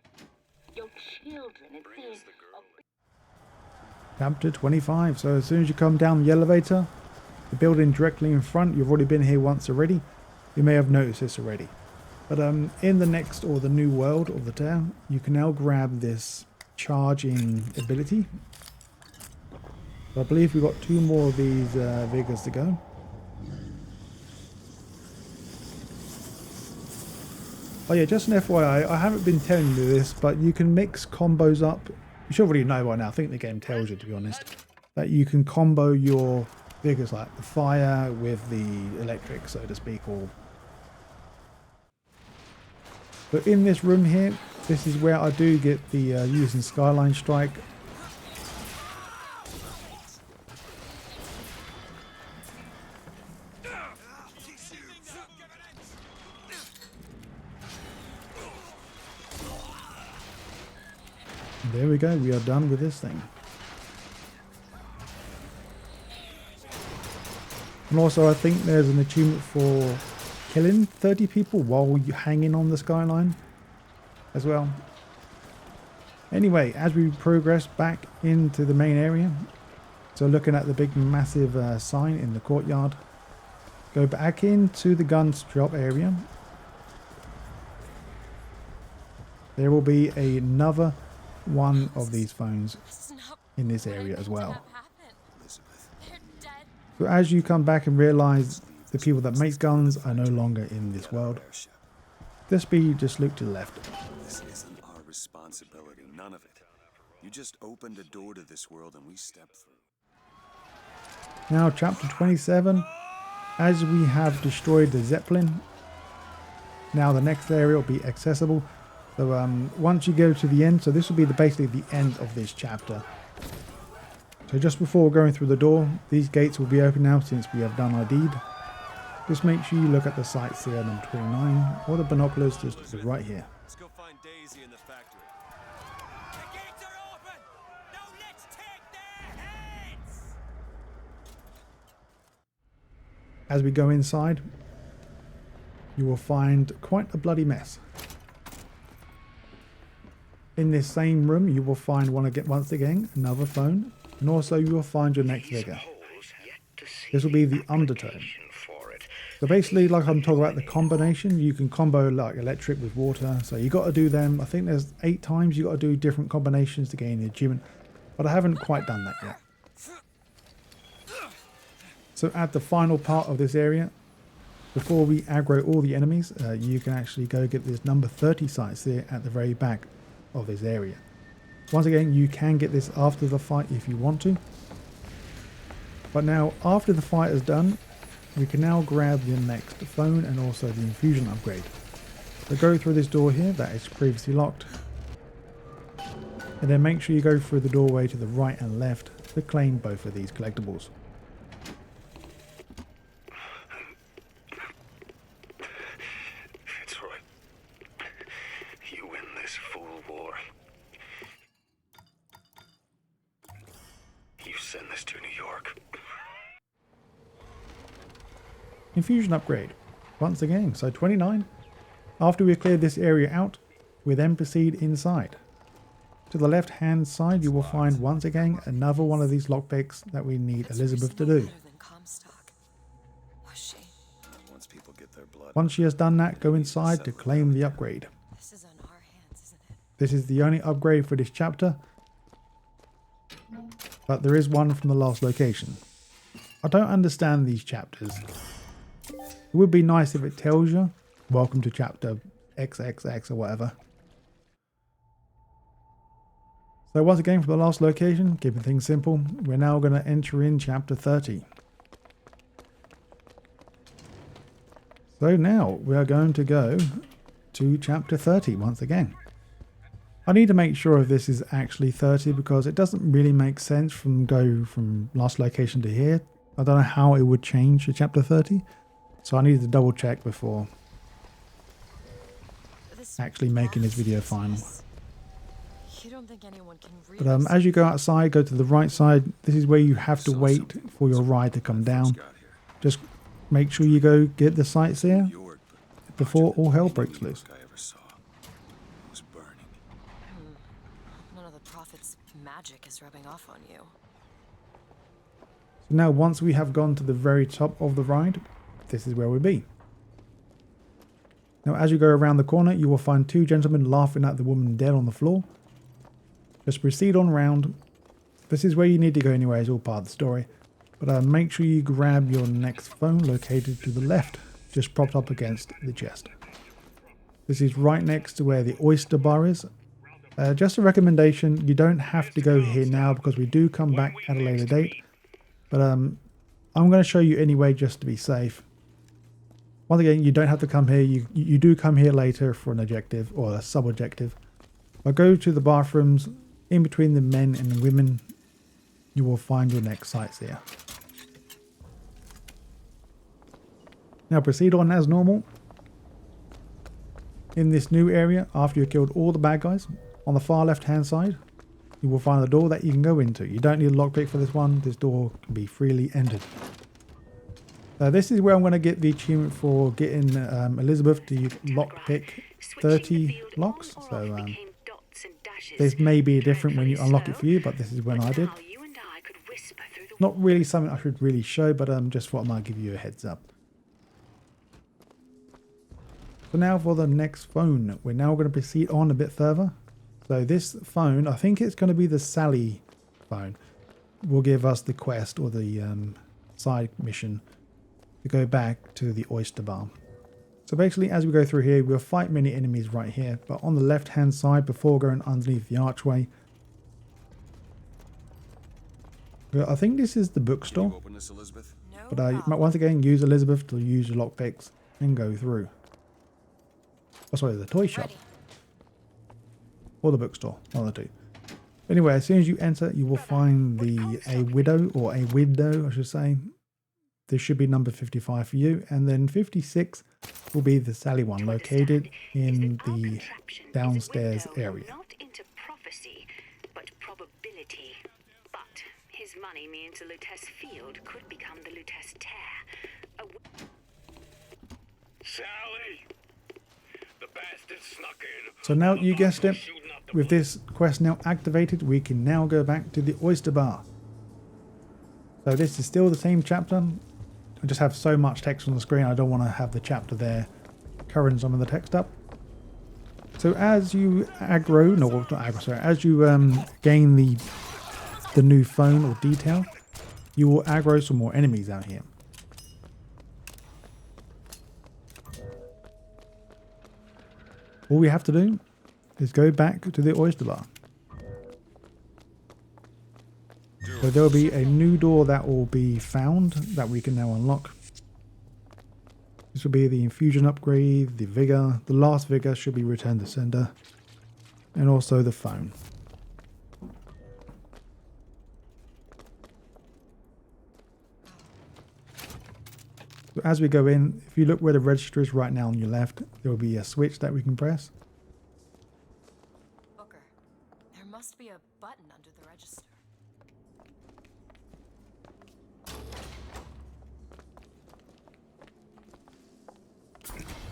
your children, and seeing Chapter 25. So as soon as you come down the elevator, the building directly in front, you've already been here once already. You may have noticed this already. But in the next, or the new world of the town, you can now grab this charging ability. So I believe we've got 2 more of these vigors to go. Oh yeah, just an FYI, I haven't been telling you this, but you can mix combos up You should already know by now. I think the game tells you, to be honest, that you can combo your figures like the fire with the electric, so to speak. Or but in this room here, this is where I do get the using Skyline Strike. There we go, we are done with this thing. And also I think there's an achievement for killing 30 people while you're hanging on the skyline as well. Anyway, as we progress back into the main area, so looking at the big massive sign in the courtyard, go back into the gun shop area. There will be another one of these phones in this area as well. So as you come back and realize the people that make guns are no longer in this world, just look to the left. This isn't our responsibility, none of it. You just opened a door to this world and we stepped through. Now chapter 27, as we have destroyed the Zeppelin, now the next area will be accessible. So once you go to the end, so this will be basically the end of this chapter. So just before going through the door, these gates will be open now since we have done our deed. Just make sure you look at the Sightseer number 29 or the binoculars just right here. Let's go find Daisy in the factory. The gates are open! Now let's take their heads! As we go inside, you will find quite a bloody mess. In this same room, you will find once again another phone, and also you will find your next figure. This will be the Undertone. So basically, like I'm talking about the combination, you can combo like electric with water. So you got to do them. I think there's 8 times you got to do different combinations to gain the achievement, but I haven't quite done that yet. So at the final part of this area, before we aggro all the enemies, you can actually go get this number 30 Sightseer at the very back of this area. Once again, you can get this after the fight if you want to, but now after the fight is done, we can now grab the next phone and also the infusion upgrade. So go through this door here that is previously locked, and then make sure you go through the doorway to the right and left to claim both of these collectibles. Infusion upgrade once again, so 29. After we clear this area out, we then proceed inside. To the left hand side you will find once again another one of these lockpicks that we need Elizabeth to do. Once she has done that, go inside to claim the upgrade. This is the only upgrade for this chapter, but there is one from the last location. I don't understand these chapters. It would be nice if it tells you, welcome to chapter XXX or whatever. So once again, for the last location, keeping things simple, we're now going to enter in chapter 30. So now we are going to go to chapter 30 once again. I need to make sure if this is actually 30 because it doesn't really make sense from last location to here. I don't know how it would change to chapter 30. So I need to double check before actually making this video final. But as you go outside, go to the right side. This is where you have to wait for your ride to come down. Just make sure you go get the Sightseer before all hell breaks loose. None of the prophet's magic is rubbing off on you. So now once we have gone to the very top of the ride, this is where we'll be. Now as you go around the corner, you will find 2 gentlemen laughing at the woman dead on the floor. Just proceed on round. This is where you need to go anyway, it's all part of the story. But make sure you grab your next phone located to the left, just propped up against the chest. This is right next to where the oyster bar is. Just a recommendation, you don't have to go here now because we do come back at a later date. But I'm going to show you anyway just to be safe. Once again, you don't have to come here. You do come here later for an objective or a sub-objective. But go to the bathrooms in between the men and the women. You will find your next sightseer. Now proceed on as normal. In this new area, after you've killed all the bad guys, on the far left hand side, you will find a door that you can go into. You don't need a lockpick for this one. This door can be freely entered. This is where I'm going to get the achievement for getting Elizabeth to lockpick 30 locks. So this may be different when you unlock it for you, but this is when I did. Not really something I should really show, but just thought I might give you a heads up. So now for the next phone, we're now going to proceed on a bit further. So this phone, I think it's going to be the Sally phone, will give us the quest or the side mission to go back to the oyster bar. So basically as we go through here, we'll fight many enemies right here, but on the left hand side before going underneath the archway, I think this is the bookstore, Open this, Elizabeth? but once again use Elizabeth to use your lockpicks and go through. Oh, sorry, the toy shop. Or the bookstore, one of the two. Anyway, as soon as you enter, you will find a widow, or a widow, I should say. This should be number 55 for you. And then 56 will be the Sally one, located in the downstairs area. Not into prophecy, but probability. But his money means the Lutece field could become the Lutece tear. Sally! The bastard snuck in. So now you guessed it, with this quest now activated, we can now go back to the oyster bar. So this is still the same chapter. I just have so much text on the screen, I don't want to have the chapter there covering some of the text up. So as you aggro, no, not aggro, sorry, as you gain the new phone or detail, you will aggro some more enemies out here. All we have to do is go back to the oyster bar. So there will be a new door that will be found that we can now unlock. This will be the infusion upgrade, the vigor, the last vigor should be returned to sender, and also the phone. So as we go in, if you look where the register is right now on your left, there will be a switch that we can press. Booker, there must be a button under the register.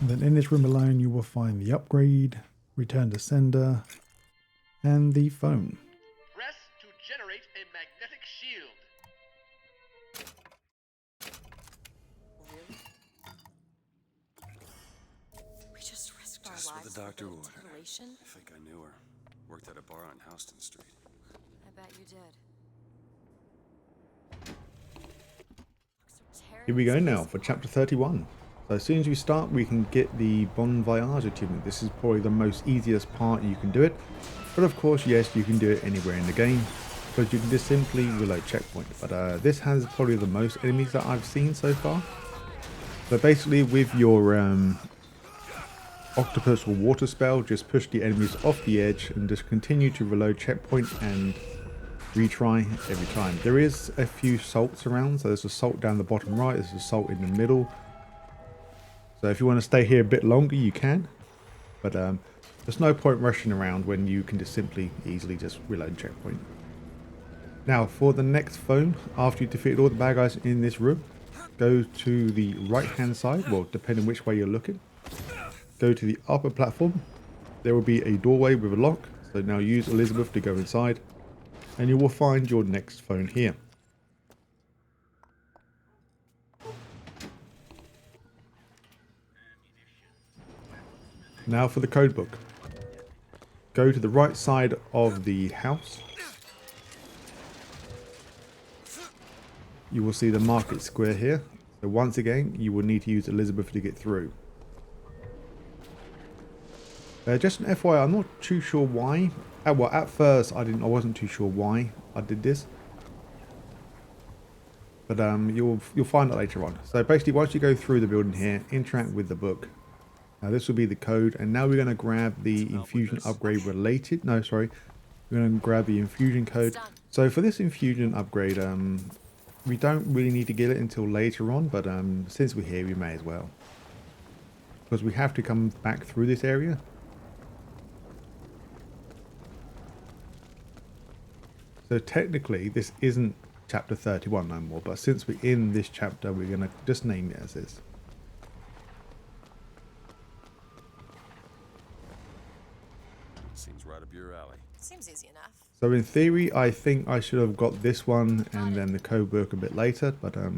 And then in this room alone, you will find the upgrade, return to sender, and the phone. Press to generate a magnetic shield. We just risked our Just what lives the doctor for a ordered. titillation? I think I knew her. Worked at a bar on Houston Street. I bet you did. Here we go now for chapter 31. So as soon as we start, we can get the Bon Voyage achievement. This is probably the most easiest part you can do it. But of course, yes, you can do it anywhere in the game, because you can just simply reload checkpoint. But this has probably the most enemies that I've seen so far. So basically with your octopus or water spell, just push the enemies off the edge and just continue to reload checkpoint and retry every time. There is a few salts around, so there's a salt down the bottom right, there's a salt in the middle. So if you want to stay here a bit longer, you can, but there's no point rushing around when you can just simply easily just reload checkpoint. Now for the next phone, after you defeat all the bad guys in this room, go to the right hand side, well depending which way you're looking. Go to the upper platform, there will be a doorway with a lock, so now use Elizabeth to go inside, and you will find your next phone here. Now for the code book. Go to the right side of the house. You will see the market square here. So once again, you will need to use Elizabeth to get through. Just an FYI, I'm not too sure why Well, at first I wasn't too sure why I did this, but you'll find out later on. So basically, once you go through the building here, interact with the book. Now this will be the code, and now we're going to grab the infusion upgrade related. No, sorry, we're going to grab the infusion code. So for this infusion upgrade, we don't really need to get it until later on, but since we're here, we may as well, because we have to come back through this area. So technically, this isn't chapter 31 no more, but since we're in this chapter, we're going to just name it as this. Seems right up your alley. Seems easy enough. So in theory, I think I should have got this one and then the code book a bit later, but a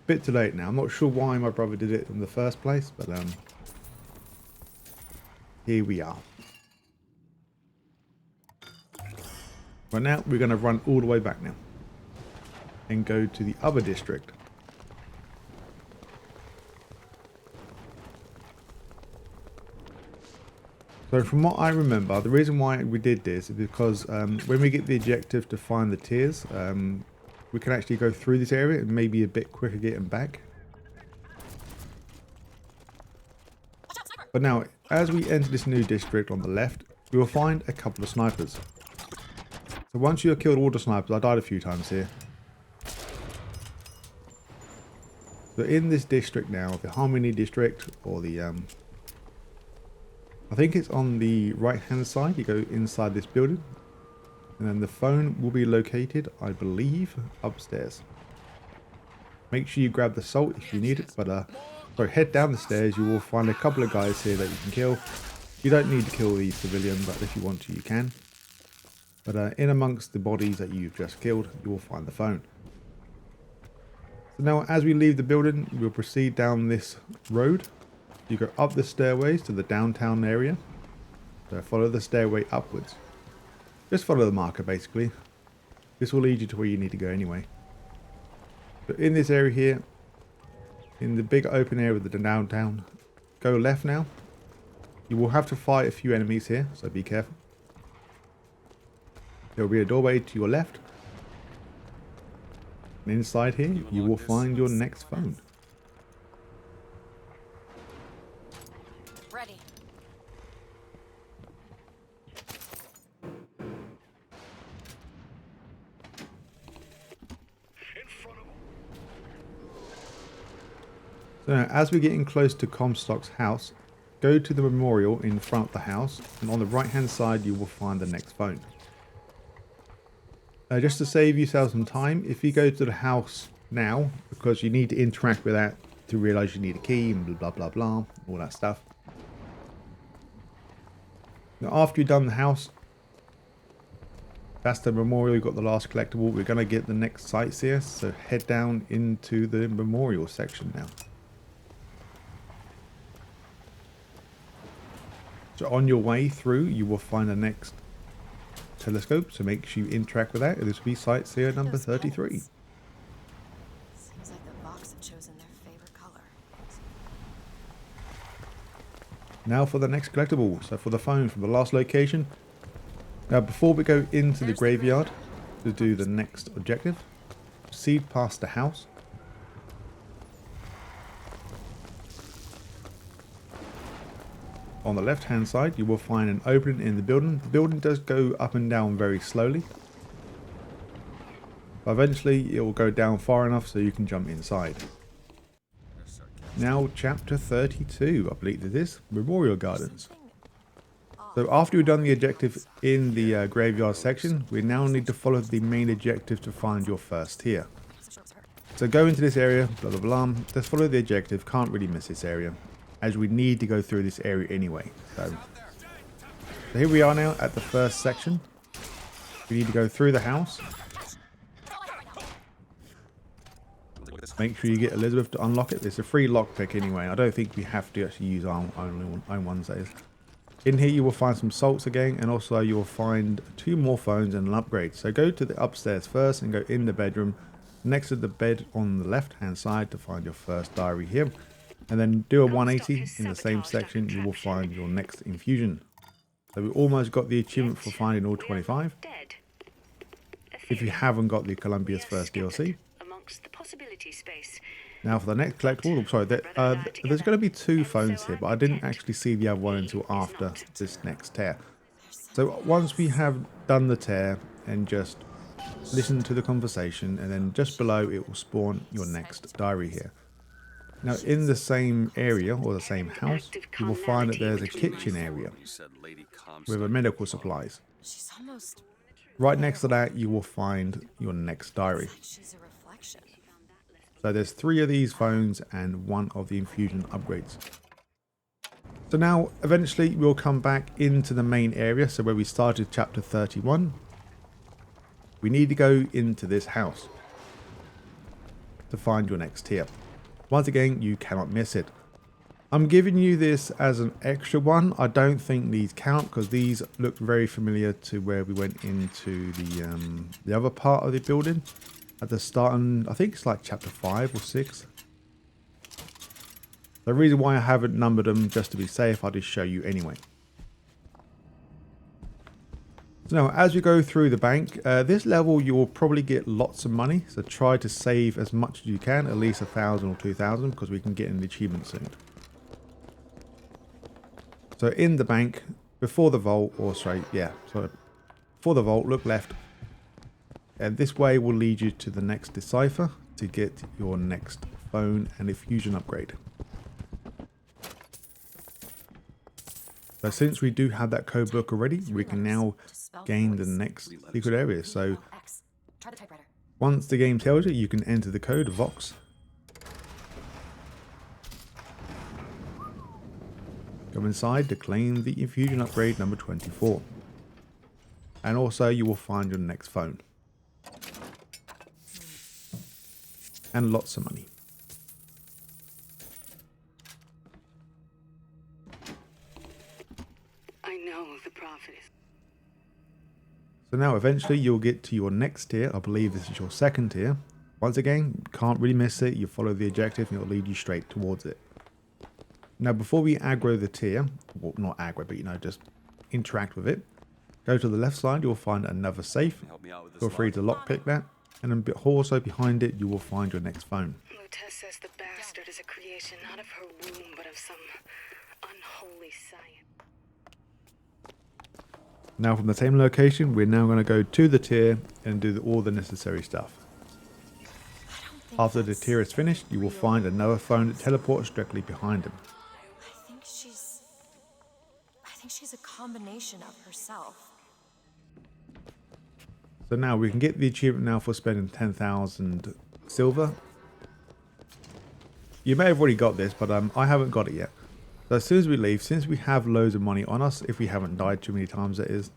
bit too late now. I'm not sure why my brother did it in the first place, but here we are. Right now, we're going to run all the way back now and go to the other district. So from what I remember, the reason why we did this is because when we get the objective to find the tiers, we can actually go through this area and maybe a bit quicker getting back. But now, as we enter this new district on the left, we will find a couple of snipers. So once you have killed all the snipers, I died a few times here. So in this district now, the Harmony district, or the I think it's on the right hand side. You go inside this building, and then the phone will be located, I believe, upstairs. Make sure you grab the salt if you need it, but sorry, head down the stairs. You will find a couple of guys here that you can kill. You don't need to kill the civilian, but if you want to, you can. But in amongst the bodies that you've just killed, you will find the phone. So now, as we leave the building, we'll proceed down this road. You go up the stairways to the downtown area. So follow the stairway upwards. Just follow the marker, basically. This will lead you to where you need to go anyway. So in this area here, in the big open area of the downtown, go left now. You will have to fight a few enemies here, so be careful. There will be a doorway to your left. And inside here, you will find your next phone. Ready. So now, as we're getting close to Comstock's house, go to the memorial in front of the house, and on the right hand side you will find the next phone. Just to save yourself some time, if you go to the house now, because you need to interact with that to realise you need a key and blah blah blah, all that stuff. Now after you've done the house, that's the memorial, you've got the last collectible. We're going to get the next Sightseers, so head down into the memorial section now. So on your way through, you will find the next telescope, so make sure you interact with that. This will be Sightseer number 33. Seems like the Vox have chosen their favorite color. Now for the next collectible. So for the phone from the last location. Now before we go into the graveyard to do the next objective, proceed past the house. On the left hand side you will find an opening in the building. The building does go up and down very slowly, but eventually it will go down far enough so you can jump inside. Now chapter 32, I believe it is, Memorial Gardens. So after we've done the objective in the graveyard section, we now need to follow the main objective to find your first tier. So go into this area, blah blah blah, just follow the objective, can't really miss this area, as we need to go through this area anyway. So here we are now at the first section. We need to go through the house. Make sure you get Elizabeth to unlock it. It's a free lockpick anyway. I don't think we have to actually use our own ones. That is. In here you will find some salts again, and also you will find 2 more phones and an upgrade. So go to the upstairs first and go in the bedroom next to the bed on the left hand side to find your first diary here. And then do a 180 in the same section, you will find your next infusion. So we almost got the achievement for finding all 25. Dead. If you haven't got the Columbia's first DLC. Amongst the possibility space. Now for the next collectible, sorry, there's going to be 2 phones here, but I didn't actually see the other one until after this next tear. So once we have done the tear and just listen to the conversation, and then just below it will spawn your next diary here. Now in the same area or the same house, you will find that there's a kitchen area with a medical supplies. She's almost Right next to that you will find your next diary. she's a reflection. So there's 3 of these phones and 1 of the infusion upgrades. So now eventually we'll come back into the main area, so where we started chapter 31. We need to go into this house to find your next tier. Once again, you cannot miss it. I'm giving you this as an extra one. I don't think these count because these look very familiar to where we went into the other part of the building at the start. And I think it's like chapter 5 or 6. The reason why I haven't numbered them, just to be safe, I'll just show you anyway. So now, as you go through the bank, this level you will probably get lots of money. So try to save as much as you can, at least 1,000 or 2,000, because we can get an achievement soon. So in the bank, before the vault, or sorry, yeah, so before the vault, look left. And this way will lead you to the next decipher to get your next phone and infusion upgrade. So since we do have that code book already, we can now gain the next secret area. So once the game tells you, you can enter the code Vox. Go inside to claim the infusion upgrade number 24. And also you will find your next phone. And lots of money. I know the prophet is. So now eventually you'll get to your next tier. I believe this is your second tier. Once again, can't really miss it. You follow the objective and it'll lead you straight towards it. Now before we aggro the tier, well not aggro, but you know, just interact with it. Go to the left side, you'll find another safe. Feel free to lockpick that. And then also behind it, you will find your next phone. Lutez says the bastard is a creation not of her womb, but of some unholy science. Now from the same location, we're now going to go to the tier and do all the necessary stuff. After the tier is finished, you will find another phone that teleports directly behind him. I think she's a combination of herself. So now we can get the achievement now for spending 10,000 silver. You may have already got this, but I haven't got it yet. So as soon as we leave, since we have loads of money on us, if we haven't died too many times that is,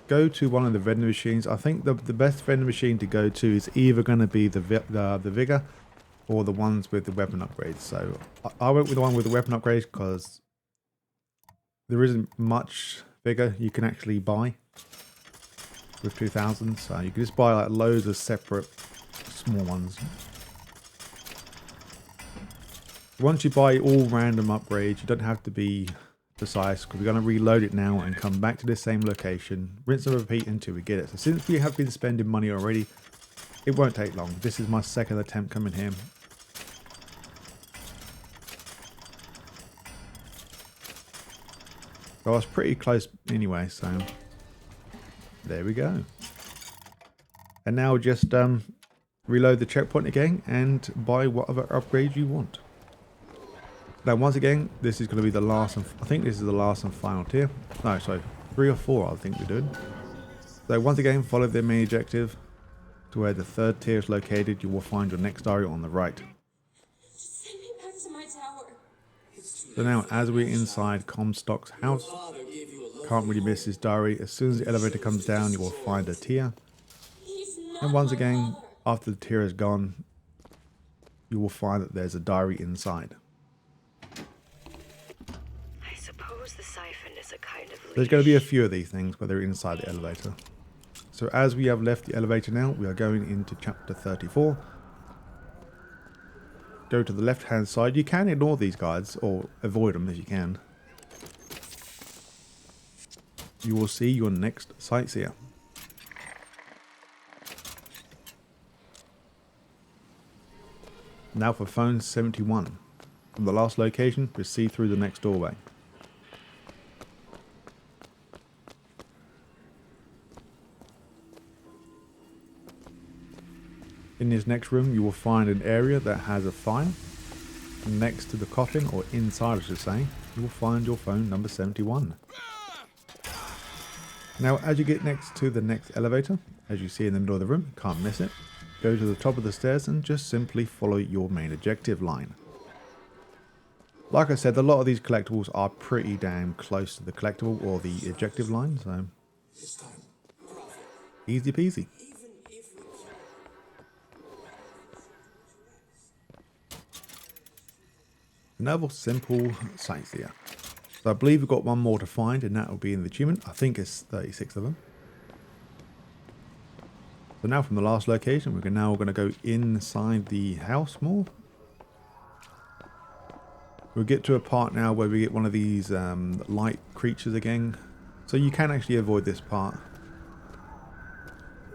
go to one of the vending machines. I think the best vending machine to go to is either going to be the Vigor or the ones with the weapon upgrades. So I went with the one with the weapon upgrades because there isn't much Vigor you can actually buy with 2,000. So you can just buy like loads of separate small ones. Once you buy all random upgrades, you don't have to be precise because we're going to reload it now and come back to the same location, rinse and repeat until we get it. So since we have been spending money already, it won't take long. This is my second attempt coming here. So I was pretty close anyway, so there we go. And now just reload the checkpoint again and buy whatever upgrade you want. Now once again, this is going to be the last, I think this is the last and final tier. No, sorry, 3 or 4 I think we're doing. So once again, follow the main objective to where the 3rd tier is located. You will find your next diary on the right. Send me back to my tower. So now as we're inside Comstock's house, can't really miss his diary. As soon as the elevator comes down, you will find a tier. And once again, after the tier is gone, you will find that there's a diary inside. The siphon is a kind of There's going to be a few of these things, but they're inside the elevator. So as we have left the elevator now, we are going into chapter 34. Go to the left hand side. You can ignore these guides or avoid them as you can. you will see your next Sightseer. Now for phone 71. From the last location, proceed through the next doorway. In this next room, you will find an area that has a fire. Next to the coffin, or inside I should say, you will find your phone number 71. Now as you get next to the next elevator, as you see in the middle of the room, can't miss it, go to the top of the stairs and just simply follow your main objective line. Like I said, a lot of these collectibles are pretty damn close to the collectible or the objective line, so easy peasy. Another simple Sightseer. So I believe we've got one more to find, and that will be in the achievement. I think it's 36 of them. So now from the last location, we're now going to go inside the house more. We'll get to a part now where we get one of these light creatures again. So you can actually avoid this part.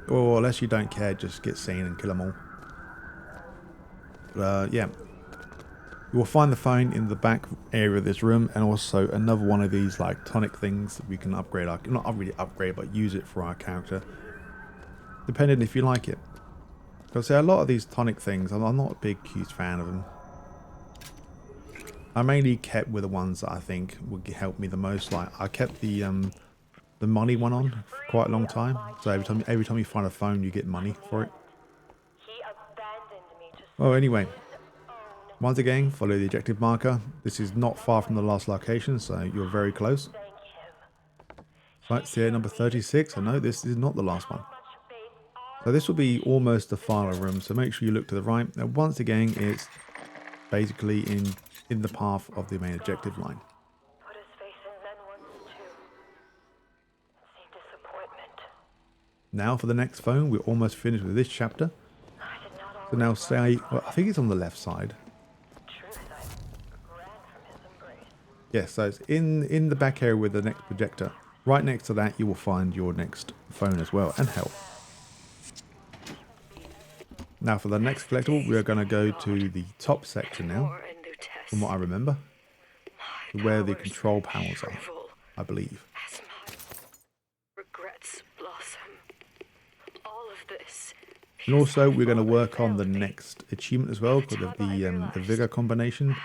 Or unless you don't care, just get seen and kill them all. But yeah. You will find the phone in the back area of this room, and also another one of these like tonic things that we can upgrade our, not really upgrade, but use it for our character. Depending if you like it. Because a lot of these tonic things, I'm not a big huge fan of them. I mainly kept with the ones that I think would help me the most. Like I kept the money one on for quite a long time. So every time you find a phone, you get money for it. Well, anyway, once again, follow the objective marker. This is not far from the last location, so you're very close. Sightseer number 36. I know this is not the last one. So this will be almost the final room. So make sure you look to the right. Now, once again, it's basically in the path of the main objective line. Now for the next phone, we're almost finished with this chapter. So now say, well, I think it's on the left side. Yes, so it's in the back area with the next projector. Right next to that, you will find your next phone as well, and health. Now for the next collectible, we are going to go to the top section now, from what I remember, where the control panels are, I believe. And also, we're going to work on the next achievement as well, because of the vigor combination.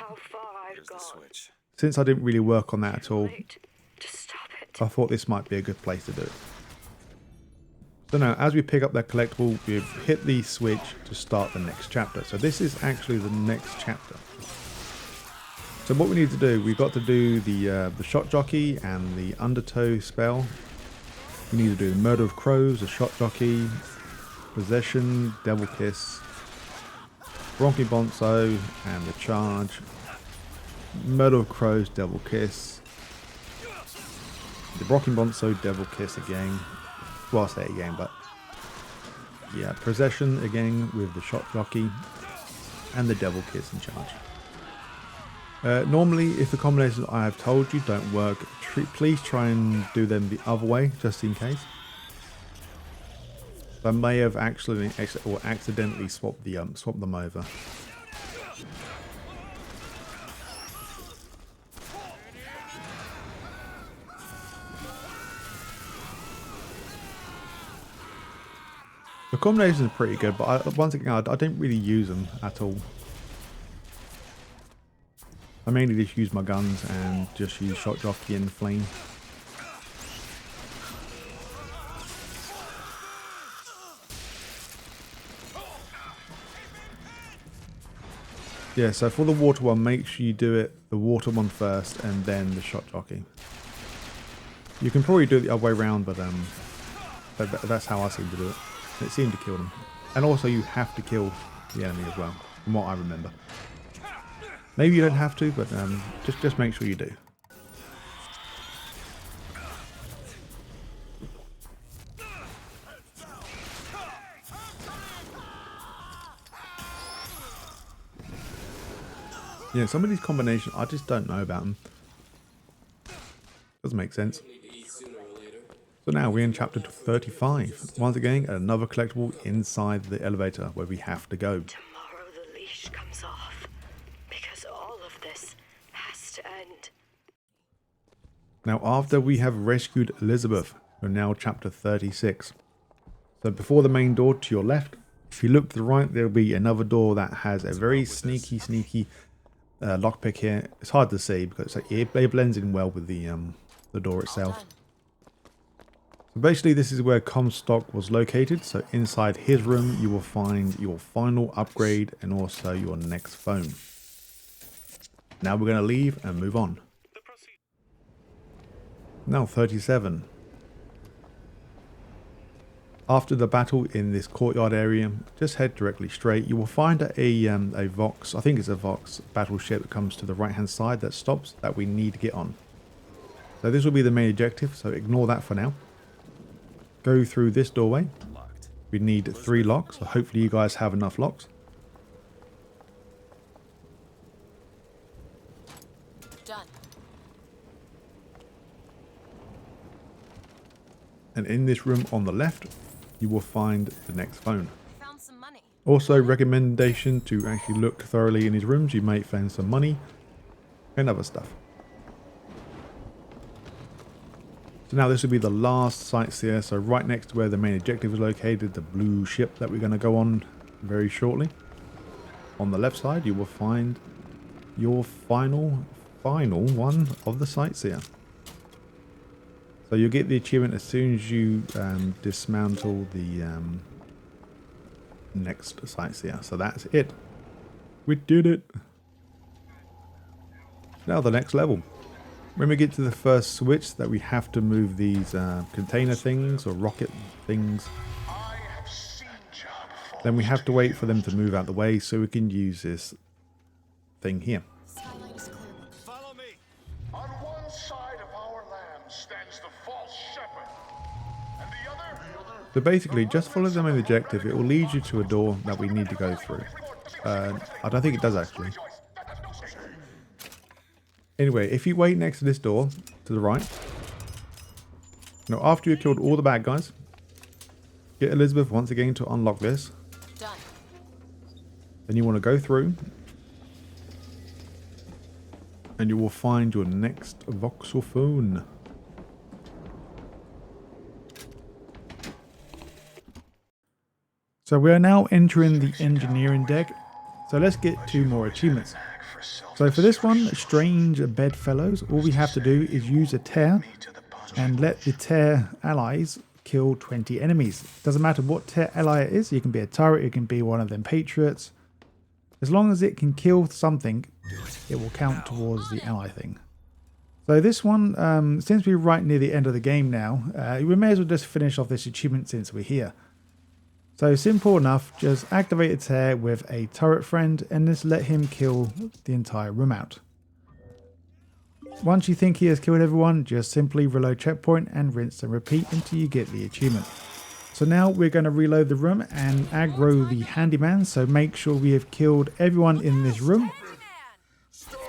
Here's the switch. Since I didn't really work on that at all, I thought this might be a good place to do it. So now, as we pick up that collectible, we've hit the switch to start the next chapter. So this is actually the next chapter. So what we need to do, we've got to do the shot jockey and the undertow spell. We need to do the murder of crows, the shot jockey, possession, devil kiss, Bronchi Bonzo, and the charge. Murder of crows, devil kiss. The Bronchi Bonzo, devil kiss again. Well, I'll say it again, but yeah, possession again with the shot jockey and the devil kiss and charge. Normally, if the combinations I have told you don't work, please try and do them the other way, just in case. I may have actually or accidentally swapped them over. The combinations are pretty good, but once again, I didn't really use them at all. I mainly just use my guns and just use shot jockey and flame. Yeah, so for the water one, make sure you do the water one first and then the shot jockey. You can probably do it the other way around, but that's how I seem to do it. It seemed to kill them. And also you have to kill the enemy as well, from what I remember. Maybe you don't have to, but just make sure you do. Yeah, some of these combinations, I just don't know about them. Doesn't make sense. So now we're in chapter 35. Once again, another collectible inside the elevator where we have to go. Tomorrow the leash comes off. Because all of this has to end. Now after we have rescued Elizabeth, we're now chapter 36. So before the main door to your left, if you look to the right, there'll be another door that has a very sneaky lockpick here. It's hard to see because it blends in well with the door itself. So basically this is where Comstock was located. So inside his room you will find your final upgrade and also your next phone. Now we're going to leave and move on. Now 37. After the battle in this courtyard area, just head directly straight. You will find a Vox, I think it's a Vox battleship that comes to the right hand side that stops that we need to get on. So this will be the main objective, so ignore that for now. Go through this doorway. We need 3 locks, so hopefully you guys have enough locks. Done. And in this room on the left, you will find the next phone. Found some money. Also, recommendation to actually look thoroughly in his rooms. You may find some money and other stuff. So now this will be the last sightseer. So right next to where the main objective is located, the blue ship that we're going to go on very shortly. On the left side, you will find your final one of the sightseer. So you'll get the achievement as soon as you dismantle the next sightseer. So that's it. We did it. Now the next level. When we get to the first switch that we have to move these container things or rocket things, then we have to wait for them to move out the way so we can use this thing here. Follow me. On one side of our land stands the false shepherd, and the other. So basically, just follow the main objective. It will lead you to a door that we need to go through. I don't think it does actually. Anyway, if you wait next to this door to the right, now after you've killed all the bad guys, get Elizabeth once again to unlock this. Done. Then you want to go through, and you will find your next Voxophone. So we are now entering the engineering deck. So let's get 2 more achievements. So for this one, Strange Bedfellows, all we have to do is use a tear and let the tear allies kill 20 enemies. Doesn't matter what tear ally it is, it can be a turret, it can be one of them patriots. As long as it can kill something, it will count towards the ally thing. So this one, since we're right near the end of the game now, we may as well just finish off this achievement since we're here. So simple enough, just activate a tear with a turret friend and just let him kill the entire room out. Once you think he has killed everyone, just simply reload checkpoint and rinse and repeat until you get the achievement. So now we're going to reload the room and aggro the handyman, so make sure we have killed everyone in this room.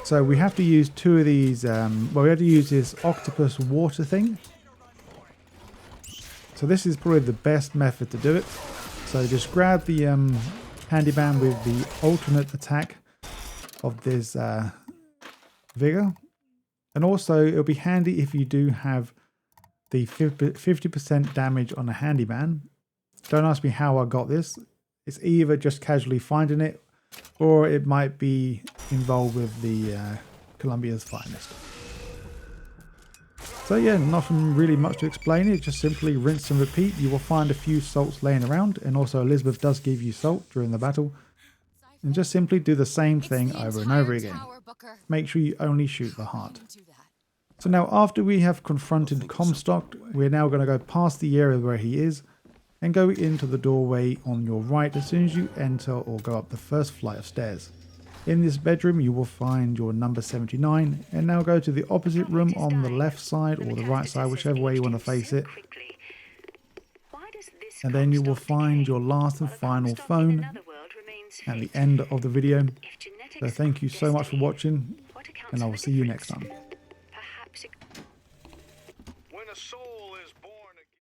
So we have to use 2 of these, well, we have to use this octopus water thing. So this is probably the best method to do it. So just grab the handyman with the alternate attack of this vigor. And also it'll be handy if you do have the 50% damage on a handyman. Don't ask me how I got this. It's either just casually finding it, or it might be involved with the Columbia's Finest. So yeah, nothing really much to explain it, just simply rinse and repeat. You will find a few salts laying around, and also Elizabeth does give you salt during the battle. And just simply do the same thing over and over again. Make sure you only shoot the heart. So now after we have confronted Comstock, we're now going to go past the area where he is and go into the doorway on your right as soon as you enter or go up the first flight of stairs. In this bedroom you will find your number 79, and now go to the opposite room on the left side or the right side, whichever way you want to face it. And then you will find your last and final phone at the end of the video. So thank you so much for watching, and I will see you next time. When a soul is born